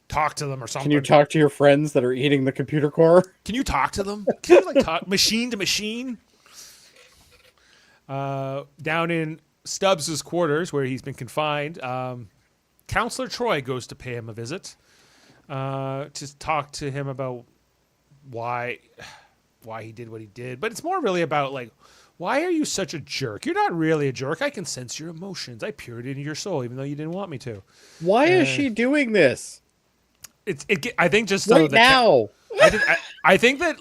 talk to them or something. Can you talk to your friends that are eating the computer core? Can you talk to them? Can you talk machine to machine? Down in Stubbs' quarters where he's been confined, Counselor Troy goes to pay him a visit to talk to him about why he did what he did. But it's more really about why are you such a jerk? You're not really a jerk. I can sense your emotions. I peered into your soul even though you didn't want me to. Why is she doing this? I think just right now. I think that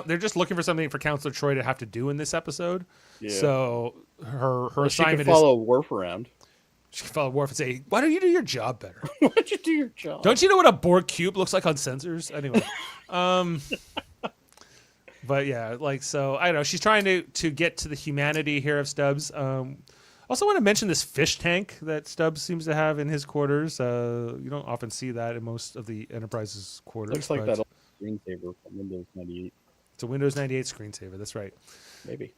they're just looking for something for Counselor Troy to have to do in this episode. Yeah. So her assignment she can follow Worf around. She can follow Worf and say, "Why don't you do your job better? Why don't you do your job? Don't you know what a Borg cube looks like on sensors?" Anyway, but yeah, so I don't know. She's trying to get to the humanity here of Stubbs. Also want to mention this fish tank that Stubbs seems to have in his quarters. You don't often see that in most of the Enterprise's quarters. Looks like that old screensaver from Windows 98. It's a Windows 98 screensaver. That's right. Maybe.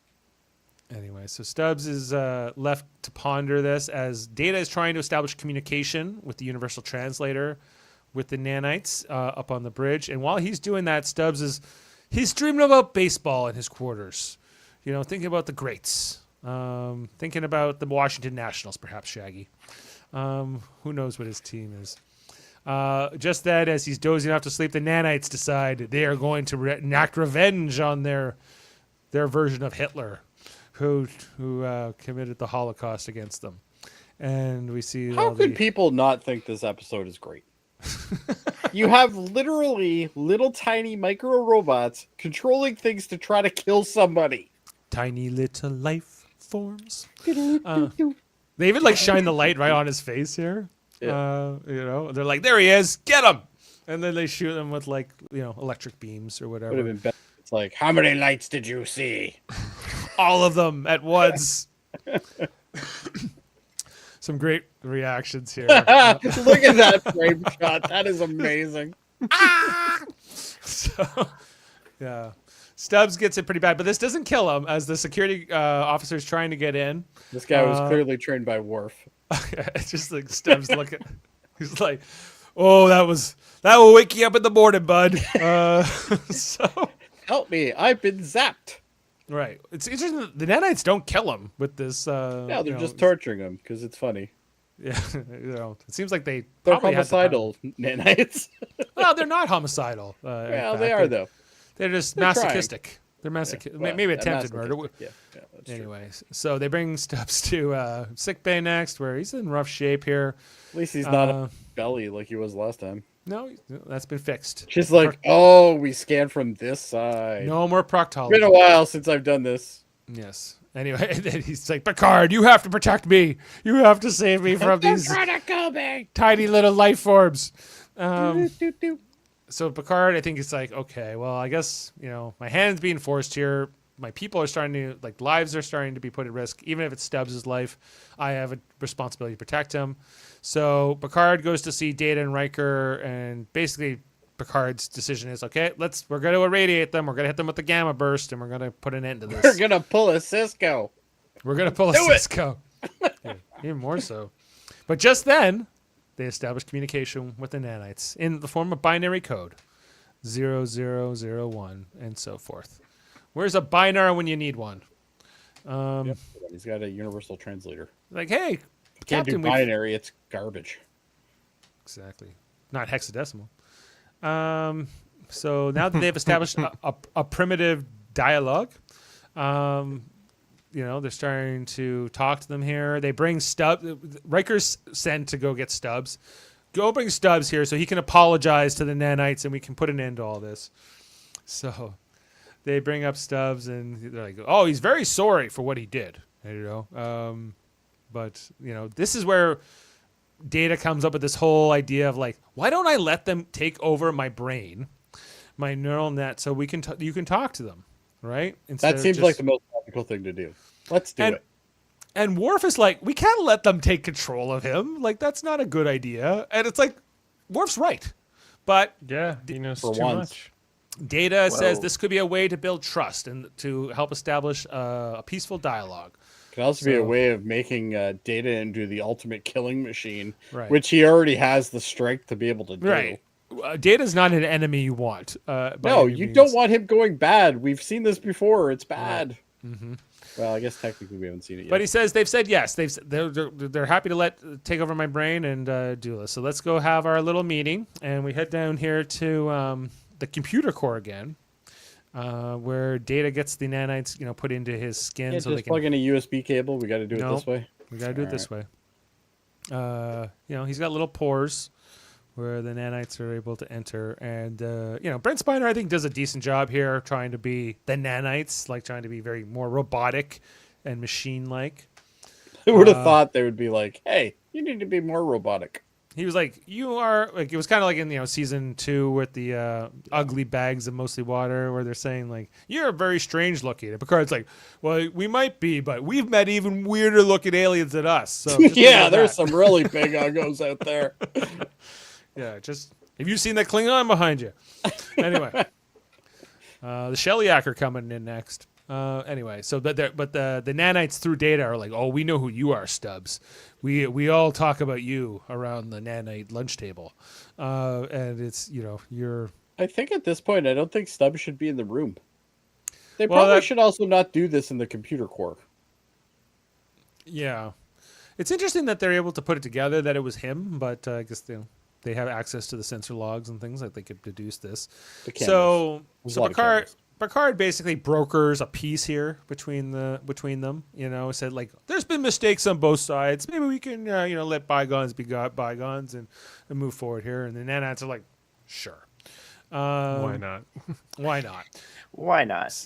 Anyway, so Stubbs is left to ponder this as Data is trying to establish communication with the Universal Translator with the nanites up on the bridge. And while he's doing that, he's dreaming about baseball in his quarters. Thinking about the greats. Thinking about the Washington Nationals, perhaps, Shaggy. Who knows what his team is. Just then, as he's dozing off to sleep, the nanites decide they are going to enact revenge on their version of Hitler, who committed the Holocaust against them. And we see how could people not think this episode is great? You have literally little tiny micro robots controlling things to try to kill somebody. Tiny little life forms. They even shine the light right on his face here. Yeah. They're like, there he is, get him, and then they shoot him with electric beams or whatever. Would have been better. It's like, how many lights did you see? All of them at once. Some great reactions here. Look at that frame shot. That is amazing. So, yeah. Stubbs gets it pretty bad, but this doesn't kill him as the security officer is trying to get in. This guy was clearly trained by Worf. It's just Stubbs looking. He's like, "Oh, that will wake you up in the morning, bud." So help me! I've been zapped. Right. It's interesting. The nanites don't kill him with this. Yeah, they're just torturing him because it's funny. Yeah, it seems like they're homicidal nanites. Well, they're not homicidal. Well, they are though. They're just masochistic. Trying. They're masochistic. Yeah, maybe attempted murder. Yeah, that's anyways, true. So they bring Stubbs to sick bay next, where he's in rough shape here. At least he's not a belly like he was last time. No, that's been fixed. She's like, oh, we scan from this side. No more proctology. It's been a while since I've done this. Yes. Anyway, and then he's like, Picard, you have to protect me. You have to save me from these tiny little life forms. So Picard, I think it's like, okay, well, I guess, my hand's being forced here. My people are starting to, lives are starting to be put at risk. Even if it Stubbs' life, I have a responsibility to protect him. So Picard goes to see Data and Riker, and basically Picard's decision is, okay, we're going to irradiate them. We're going to hit them with the gamma burst, and we're going to put an end to this. We're going to pull a Cisco. We're going to pull a Cisco. Yeah, even more so. But just then, they establish communication with the nanites in the form of binary code, 0001 and so forth. Where's a binary when you need one? Yep. He's got a universal translator. Like, hey, Can't Captain, do binary. It's garbage. Exactly. Not hexadecimal. So now that they've established a primitive dialogue, they're starting to talk to them here. They bring Stubbs. Riker's sent to go get Stubbs. Go bring Stubbs here so he can apologize to the nanites and we can put an end to all this. So they bring up Stubbs and they're like, oh, he's very sorry for what he did. But this is where Data comes up with this whole idea of like, why don't I let them take over my brain, my neural net, so we can you can talk to them, right? That seems like the most logical thing to do. Let's do it. And Worf is like, we can't let them take control of him. Like, that's not a good idea. And it's like, Worf's right. But yeah, he knows for too once. much. Data says this could be a way to build trust and to help establish a peaceful dialogue. Could also be a way of making Data into the ultimate killing machine, right, which he already has the strength to be able to do. Right. Data's not an enemy you want. No, you don't want him going bad. We've seen this before. It's bad. Right. Mm-hmm. Well, I guess technically we haven't seen it yet. But he says they've said yes. They're happy to take over my brain and do this. So let's go have our little meeting, and we head down here to the computer core again, where Data gets the nanites, put into his skin. Can't so just they can plug in a USB cable. We got to do it this way. We got to do it this way. He's got little pores where the nanites are able to enter, and Brent Spiner I think does a decent job here trying to be the nanites, like trying to be very more robotic and machine-like. Who would have thought they would be like, "Hey, you need to be more robotic." He was like, "You are like." It was kind of like in season 2 with the ugly bags of mostly water, where they're saying like, "You're very strange looking." And Picard's like, "Well, we might be, but we've met even weirder looking aliens than us." So yeah, there's some really big uggos out there. Yeah, just have you seen that Klingon behind you? Anyway, the Shellyak are coming in next. Anyway, so but the nanites through Data are like, oh, we know who you are, Stubbs. We all talk about you around the nanite lunch table, and it's you're. I think at this point, I don't think Stubbs should be in the room. They probably should also not do this in the computer core. Yeah, it's interesting that they're able to put it together that it was him, but I guess they have access to the sensor logs and things like they could deduce this. So Picard basically brokers a peace here between them. Said like, there's been mistakes on both sides. Maybe we can let bygones be bygones and move forward here. And the nanites are like, sure. Why not? Why not? Why not?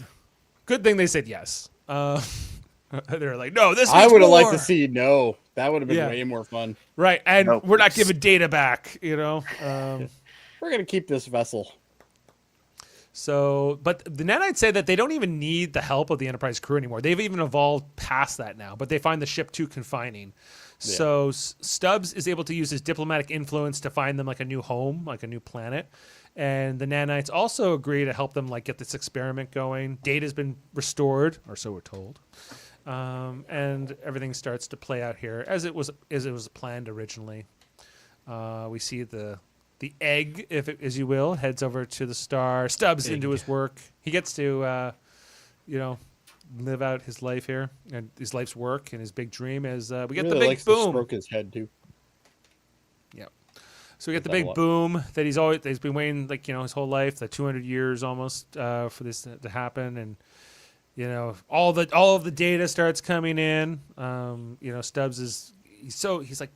Good thing they said yes. They're like, no, this. I would have liked to see no. That would have been way more fun. Right, and Nope. we're not giving Data back. We're gonna keep this vessel. So, but the nanites say that they don't even need the help of the Enterprise crew anymore. They've even evolved past that now, but they find the ship too confining. Yeah. So Stubbs is able to use his diplomatic influence to find them like a new home, like a new planet. And the nanites also agree to help them like get this experiment going. Data's been restored, or so we're told. And everything starts to play out here as it was planned originally. We see the egg, as you will, heads over to the star. Stubbs into his work. He gets to, live out his life here and his life's work and his big dream is we get the big boom. To stroke his head too. Yep. So we get the big boom that he's been waiting his whole life, the 200 years almost for this to happen, and all of the data starts coming in. Stubbs he's like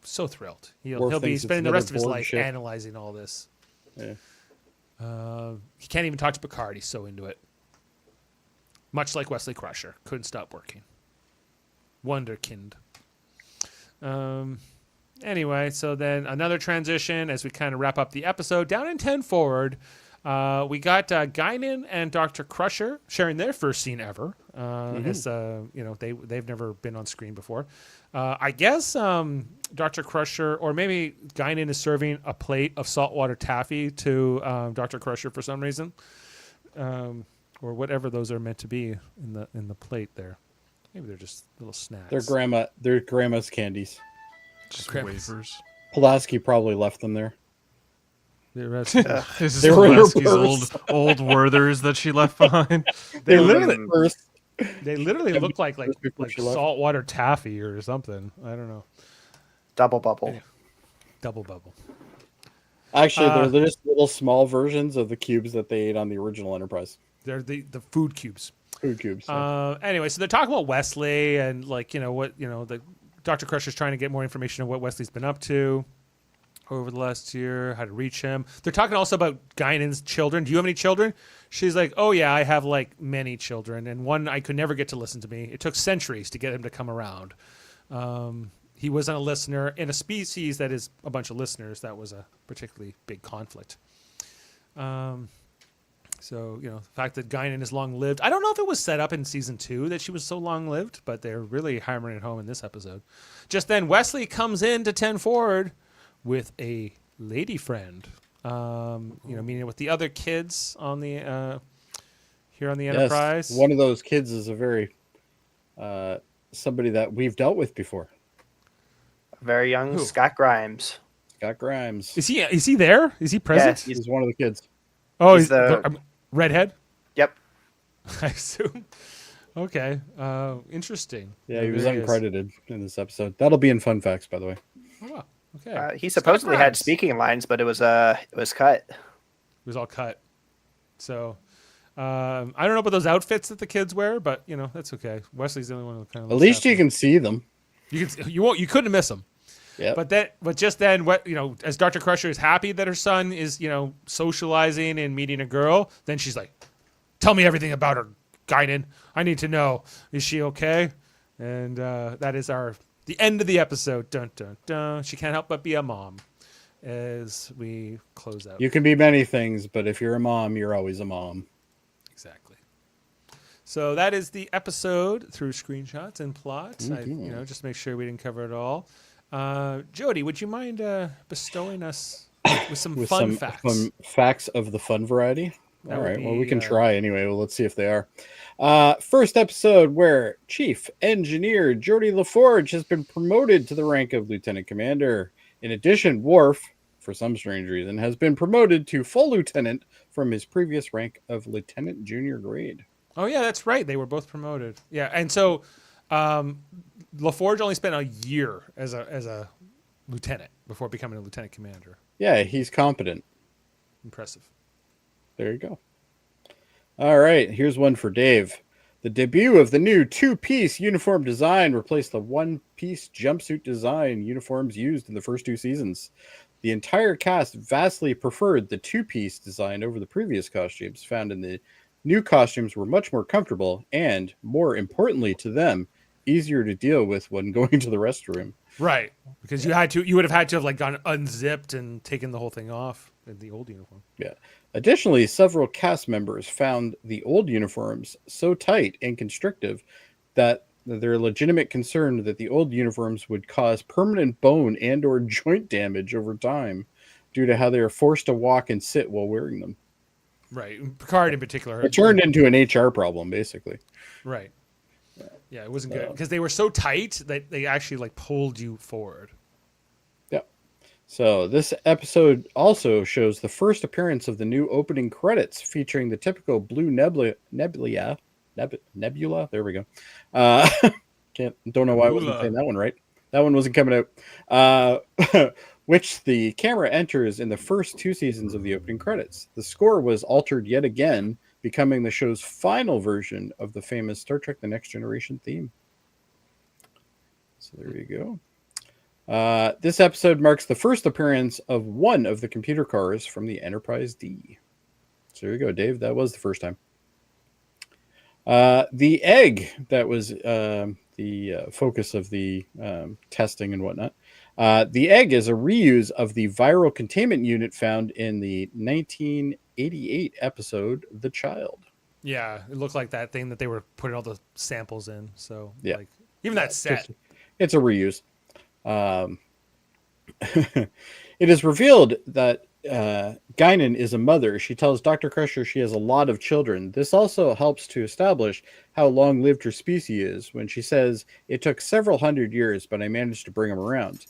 so thrilled. He'll be spending the rest of his life analyzing all this. Yeah. He can't even talk to Picard. He's so into it. Much like Wesley Crusher, couldn't stop working. Wonderkind. Anyway, so then another transition as we kind of wrap up the episode. Down in 10 forward, we got Guinan and Dr. Crusher sharing their first scene ever. As they've never been on screen before. I guess Dr. Crusher, or maybe Guinan is serving a plate of saltwater taffy to Dr. Crusher for some reason, or whatever those are meant to be in the plate there. Maybe they're just little snacks. They're grandma's candies. Just wafers. Pulaski probably left them there. This is Pulaski's old Werthers that she left behind. They live in first. They literally look like Before she left. saltwater taffy or something. I don't know. Double bubble. Anyway. Double bubble. Actually, they're just little small versions of the cubes that they ate on the original Enterprise. They're the food cubes. Food cubes. Yeah. Anyway, so they're talking about Wesley and the Dr. Crusher's trying to get more information on what Wesley's been up to over the last year, how to reach him. They're talking also about Guinan's children. Do you have any children? She's like, oh yeah, I have like many children, and one I could never get to listen to me. It took centuries to get him to come around. He wasn't a listener in a species that is a bunch of listeners. That was a particularly big conflict. So, the fact that Guinan is long-lived. I don't know if it was set up in season 2 that she was so long-lived, but they're really hammering it home in this episode. Just then, Wesley comes in to 10 Forward with a lady friend. Meaning with the other kids on the here on the Enterprise. Yes, one of those kids is a very somebody that we've dealt with before. Very young Who? Scott Grimes. Scott Grimes. Is he there? Is he present? Yes. He's one of the kids. Oh, he's he's the redhead? Yep. I assume. Okay. Interesting. Yeah, he There was is. uncredited in this episode. That'll be in Fun Facts, by the way. Oh, wow. Okay. He supposedly had Grimes. speaking lines, but it was cut. It was all cut. So, I don't know about those outfits that the kids wear, but that's okay. Wesley's the only one who kind of. At least you can see them. You couldn't miss them. Yeah. But just then, as Dr. Crusher is happy that her son is socializing and meeting a girl, then she's like, "Tell me everything about her, Guinan. I need to know. Is she okay?" And that is the end of the episode. Dun dun dun. She can't help but be a mom. As we close out. You can be many things, but if you're a mom, you're always a mom. Exactly. So that is the episode through screenshots and plot. Mm-hmm. Just to make sure we didn't cover it all. Jody, would you mind bestowing us with some fun facts? Some facts of the fun variety. That All would right. Well, be, we can try anyway. Well, let's see if they are. First episode where Chief Engineer Jody LaForge has been promoted to the rank of Lieutenant Commander. In addition, Worf, for some strange reason, has been promoted to full lieutenant from his previous rank of lieutenant junior grade. Oh yeah, that's right. They were both promoted. Yeah, and so LaForge only spent a year as a lieutenant before becoming a lieutenant commander. Yeah, he's competent. Impressive. There you go. All right, here's one for Dave. The debut of the new two-piece uniform design replaced the one-piece jumpsuit design uniforms used in the first 2 seasons. The entire cast vastly preferred the two-piece design over the previous costumes. Found in the new costumes were much more comfortable and, more importantly to them, easier to deal with when going to the restroom. Right, because you would have had to have gone unzipped and taken the whole thing off in the old uniform. Yeah. Additionally, several cast members found the old uniforms so tight and constrictive that their legitimate concern that the old uniforms would cause permanent bone and or joint damage over time due to how they are forced to walk and sit while wearing them. Right. Picard in particular. It turned into an HR problem, basically. Right. Yeah, it wasn't good because they were so tight that they actually pulled you forward. Yeah. So this episode also shows the first appearance of the new opening credits featuring the typical blue nebula. There we go. Don't know why I wasn't saying that one right. That one wasn't coming out. Which the camera enters in the first 2 seasons of the opening credits. The score was altered yet again, becoming the show's final version of the famous Star Trek The Next Generation theme. So there you go. This episode marks the first appearance of one of the computer cars from the Enterprise D. So there you go, Dave. That was the first time. The egg that was the focus of the testing and whatnot. The egg is a reuse of the viral containment unit found in the 1988 episode The Child. Yeah, it looked like that thing that they were putting all the samples in. So yeah, even that set. It's a reuse. It is revealed that Guinan is a mother. She tells Dr. Crusher she has a lot of children. This also helps to establish how long-lived her species is when she says, it took several hundred years, but I managed to bring them around.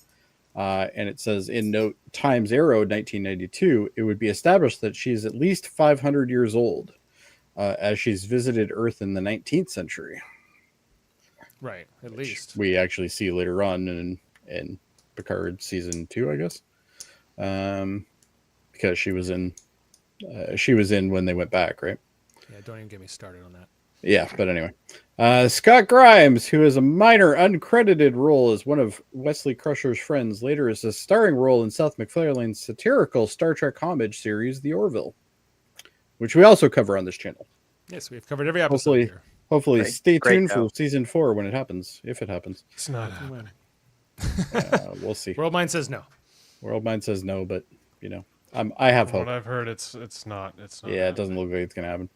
And it says in note Times Arrow 1992, it would be established that she is at least 500 years old. as she's visited Earth in the 19th century. Right, at least. We actually see later on in Picard season 2, I guess, because she was in when they went back, right? Yeah, don't even get me started on that. Yeah, but anyway, Scott Grimes, who has a minor uncredited role as one of Wesley Crusher's friends, later is a starring role in Seth MacFarlane's satirical Star Trek homage series, The Orville, which we also cover on this channel. Yes, we've covered every episode here. Hopefully, stay Great tuned show. for season 4 when it happens, if it happens. It's not. We'll see. Worldmind says no. Worldmind says no, but I have From hope. what I've heard, it's not. It's not. Yeah, it doesn't look like it's going to happen.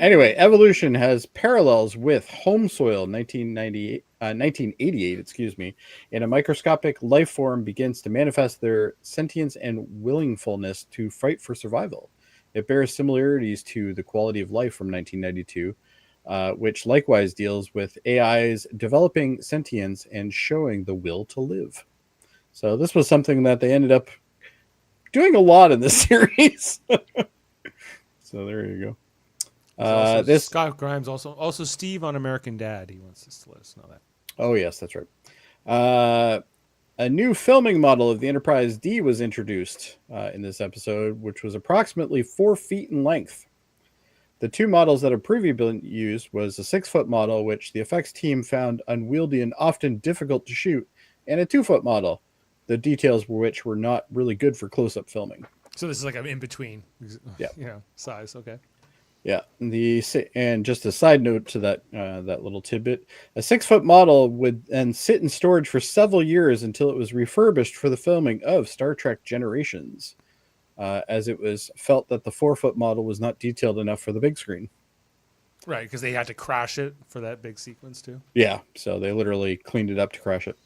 Anyway, Evolution has parallels with Home Soil 1988, excuse me, in a microscopic life form begins to manifest their sentience and willingfulness to fight for survival. It bears similarities to The Quality of Life from 1992, which likewise deals with AIs developing sentience and showing the will to live. So this was something that they ended up doing a lot in this series. So there you go. This Scott Grimes, also Steve on American Dad. He wants us to let us know that. Oh yes, that's right. A new filming model of the Enterprise D was introduced in this episode, which was approximately 4 feet in length. The two models that have previously been used was a 6-foot model, which the effects team found unwieldy and often difficult to shoot, and a 2-foot model, the details of which were not really good for close-up filming. So this is like an in-between Yeah. size. Okay. Yeah, and just a side note to that little tidbit, a 6-foot model would then sit in storage for several years until it was refurbished for the filming of Star Trek Generations, as it was felt that the 4-foot model was not detailed enough for the big screen. Right, because they had to crash it for that big sequence too. Yeah, so they literally cleaned it up to crash it.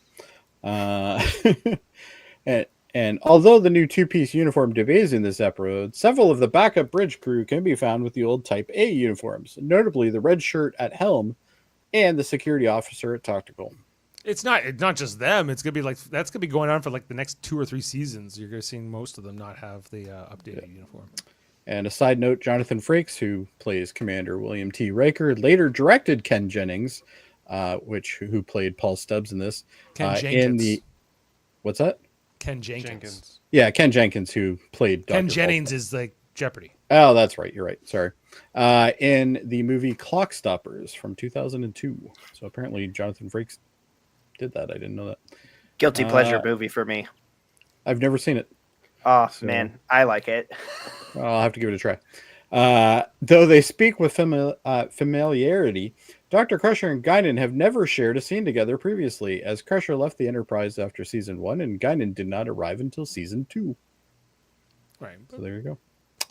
And although the new 2-piece uniform debuts in this episode, several of the backup bridge crew can be found with the old Type A uniforms, notably the red shirt at helm and the security officer at tactical. It's not just them. It's gonna be like that's gonna be going on for like the next 2 or 3 seasons. You're gonna see most of them not have the updated uniform. And a side note, Jonathan Frakes, who plays Commander William T. Riker, later directed Ken Jennings, who played Paul Stubbs in this. Ken Jenkins. What's that? Ken Jenkins. Yeah, Ken Jenkins, who played Dr. Ken Jennings is like Jeopardy. Oh, that's right. You're right. Sorry. In the movie Clock Stoppers from 2002. So apparently Jonathan Frakes did that. I didn't know that. Guilty pleasure movie for me. I've never seen it. Oh, man. I like it. I'll have to give it a try. Though they speak with familiarity, Dr. Crusher and Guinan have never shared a scene together previously, as Crusher left the Enterprise after season 1 and Guinan did not arrive until season 2. Right. So there you go.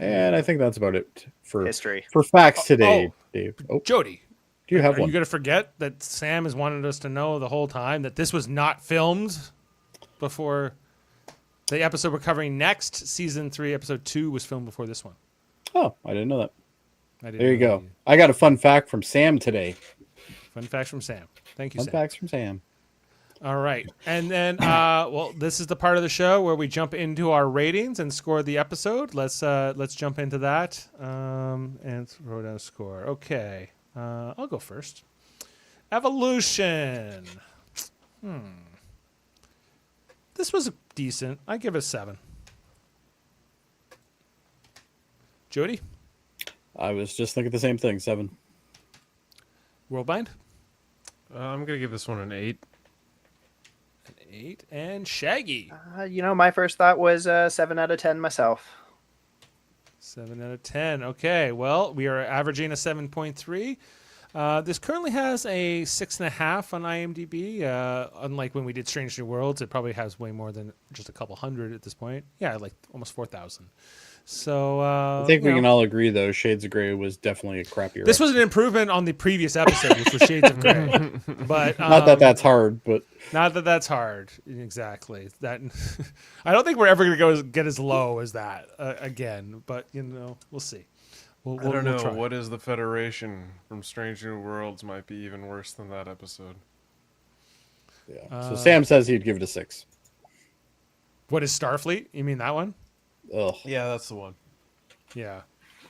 And I think that's about it for History. For facts today, Dave. Oh, Jody, do you have are one? you going to forget that Sam has wanted us to know the whole time that this was not filmed before the episode we're covering next, season 3, episode 2, was filmed before this one? Oh, I didn't know that. I didn't There you know go. that either. I got a fun fact from Sam today. Fun facts from Sam. Thank you, Fun Sam. facts from Sam. All right. And then, well, this is the part of the show where we jump into our ratings and score the episode. Let's jump into that and throw down a score. Okay. I'll go first. Evolution. This was decent. I give it a 7. Jody? I was just thinking the same thing. 7. Worldmind? I'm gonna give this one an 8. An 8. And Shaggy? My first thought was 7 out of 10 myself. 7 out of 10. Okay, well, we are averaging a 7.3. This currently has a 6.5 on IMDb. Unlike when we did Strange New Worlds, it probably has way more than just a couple hundred at this point. Yeah, like almost 4,000. So I think we can all agree, though, Shades of Grey was definitely a crappier. This was an improvement on the previous episode, which was Shades of Grey. But not that that's hard, but not that that's hard. Exactly. That I don't think we're ever going to get as low as that again. But we'll see. I don't know. We'll try. What is the Federation from Strange New Worlds might be even worse than that episode. yeah. So Sam says he'd give it a 6. What is Starfleet? You mean that one? Ugh. Yeah, that's the one. Yeah.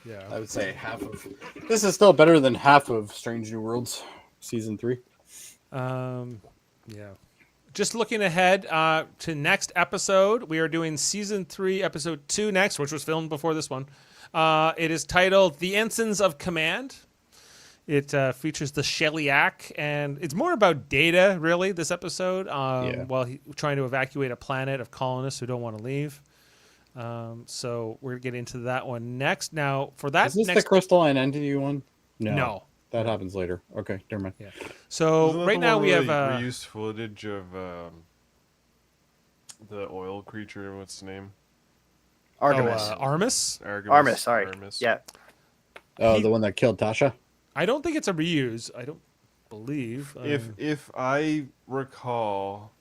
Yeah. I would say half of. This is still better than half of Strange New Worlds season 3. Yeah. Just looking ahead to next episode, we are doing season 3, episode 2 next, which was filmed before this one. It is titled "The Ensigns of Command." It features the Shellyak, and it's more about Data, really, this episode, while he's trying to evacuate a planet of colonists who don't want to leave. So we're going to get into that one next. Now, for that Is this next... the crystalline entity one? No. That happens later. Okay, never mind. Yeah. So Isn't that right the now one we where have... they reused footage of the oil creature. What's the name? Artemis. Armis? Artemis, sorry. Artemis. Yeah. Oh, the one that killed Tasha? I don't think it's a reuse. I don't believe. If I recall,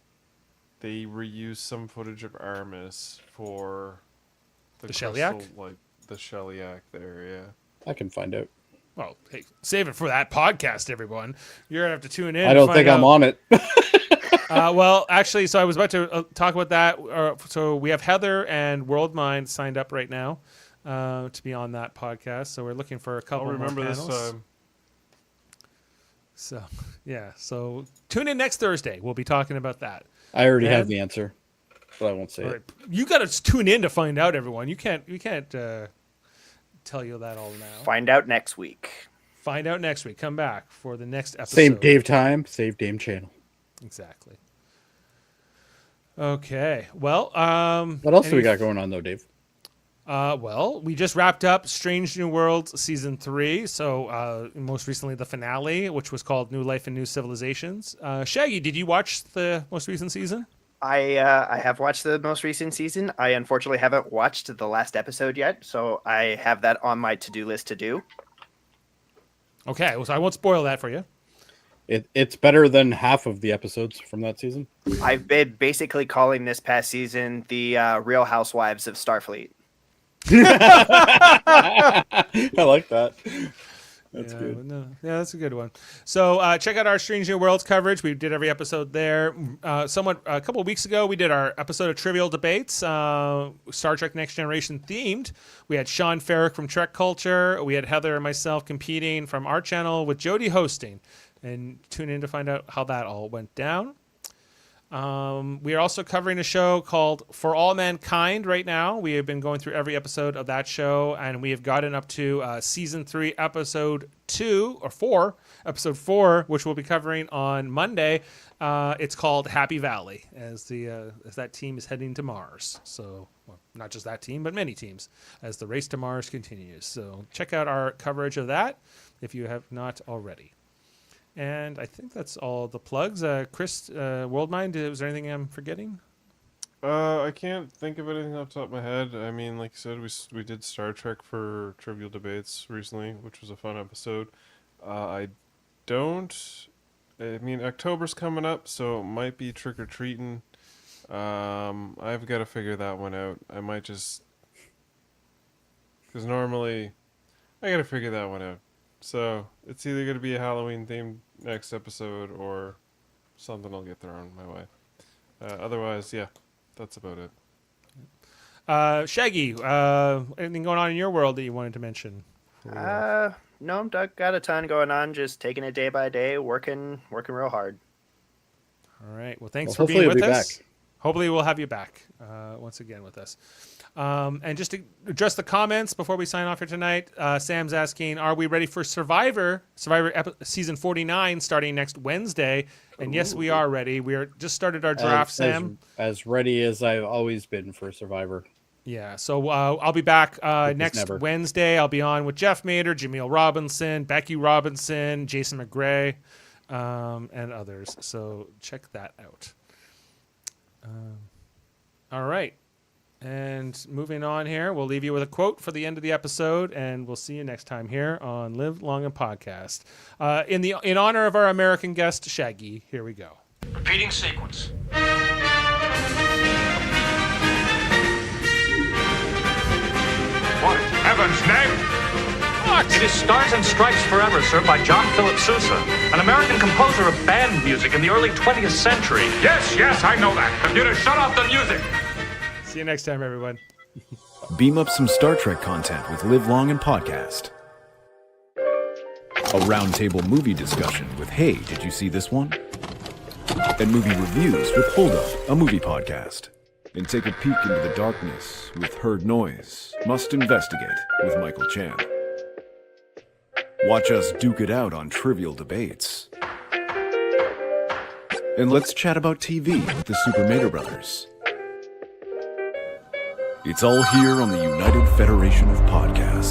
they reused some footage of Artemis for The crystal, Shellyak? like the Shellyak there. Yeah. I can find out. Well, hey, save it for that podcast, everyone. You're going to have to tune in. I don't think I'm on it. Well, actually, so I was about to talk about that. So we have Heather and Worldmind signed up right now to be on that podcast. So we're looking for a couple I'll remember more this panels. time. So, yeah. So tune in next Thursday. We'll be talking about that. I already And- have the answer, but I won't say All it. right. You got to tune in to find out, everyone. You can't tell you that all now. Find out next week. Find out next week. Come back for the next episode. Same Dave time, same Dame channel. Exactly. Okay. Well, What else do we got going on, though, Dave? well, we just wrapped up Strange New Worlds season 3. So most recently the finale, which was called New Life and New Civilizations. Shaggy, did you watch the most recent season? I have watched the most recent season. I unfortunately haven't watched the last episode yet, so I have that on my to-do list to do. Okay, well, so I won't spoil that for you. It's better than half of the episodes from that season. I've been basically calling this past season the Real Housewives of Starfleet. I like that. That's good. Yeah, that's a good one. So check out our Strange New Worlds coverage. We did every episode there. A couple of weeks ago, we did our episode of Trivial Debates, Star Trek Next Generation themed. We had Sean Farrick from Trek Culture. We had Heather and myself competing from our channel with Jody hosting. And tune in to find out how that all went down. We are also covering a show called For All Mankind right now. We have been going through every episode of that show, and we have gotten up to season 3, episode 4, which we'll be covering on Monday. It's called Happy Valley, as that team is heading to Mars. So, well, not just that team, but many teams, as the race to Mars continues. So check out our coverage of that if you have not already. And I think that's all the plugs. Chris, Worldmind, was there anything I'm forgetting? I can't think of anything off the top of my head. I mean, like you said, we did Star Trek for Trivial Debates recently, which was a fun episode. I mean, October's coming up, so it might be trick-or-treating. I've got to figure that one out. I might just... Because normally, I got to figure that one out. So, it's either going to be a Halloween-themed next episode or something will get thrown my way. Otherwise, yeah, that's about it. Shaggy, anything going on in your world that you wanted to mention? No, Doug, got a ton going on. Just taking it day by day, working real hard. All right. Well, thanks Well, for being with hopefully you'll be us. back. Hopefully we'll have you back once again with us. And just to address the comments before we sign off here tonight, Sam's asking, are we ready for Survivor season 49 starting next Wednesday? And yes, we are ready. We are just started our draft, Sam. As ready as I've always been for Survivor. Yeah, so I'll be back next never. Wednesday. I'll be on with Jeff Mader, Jaemeel Robinson, Becky Robinson, Jason McGray, and others. So check that out. All right. And moving on here, we'll leave you with a quote for the end of the episode, and we'll see you next time here on Live Long and Podcast. In honor of our American guest, Shaggy, here we go. Repeating sequence. What in heaven's name? It is Stars and Stripes Forever, sir, by John Philip Sousa, an American composer of band music in the early 20th century. Yes, I know that. Computer, shut off the music. See you next time, everyone. Beam up some Star Trek content with Live Long and Podcast. A roundtable movie discussion with Hey, did you see this one? And movie reviews with Hold Up, a movie podcast. And take a peek into the darkness with Heard Noise, Must Investigate with Michael Chan. Watch us duke it out on trivial debates. And let's chat about TV with the Super Mater Brothers. It's all here on the United Federation of Podcasts.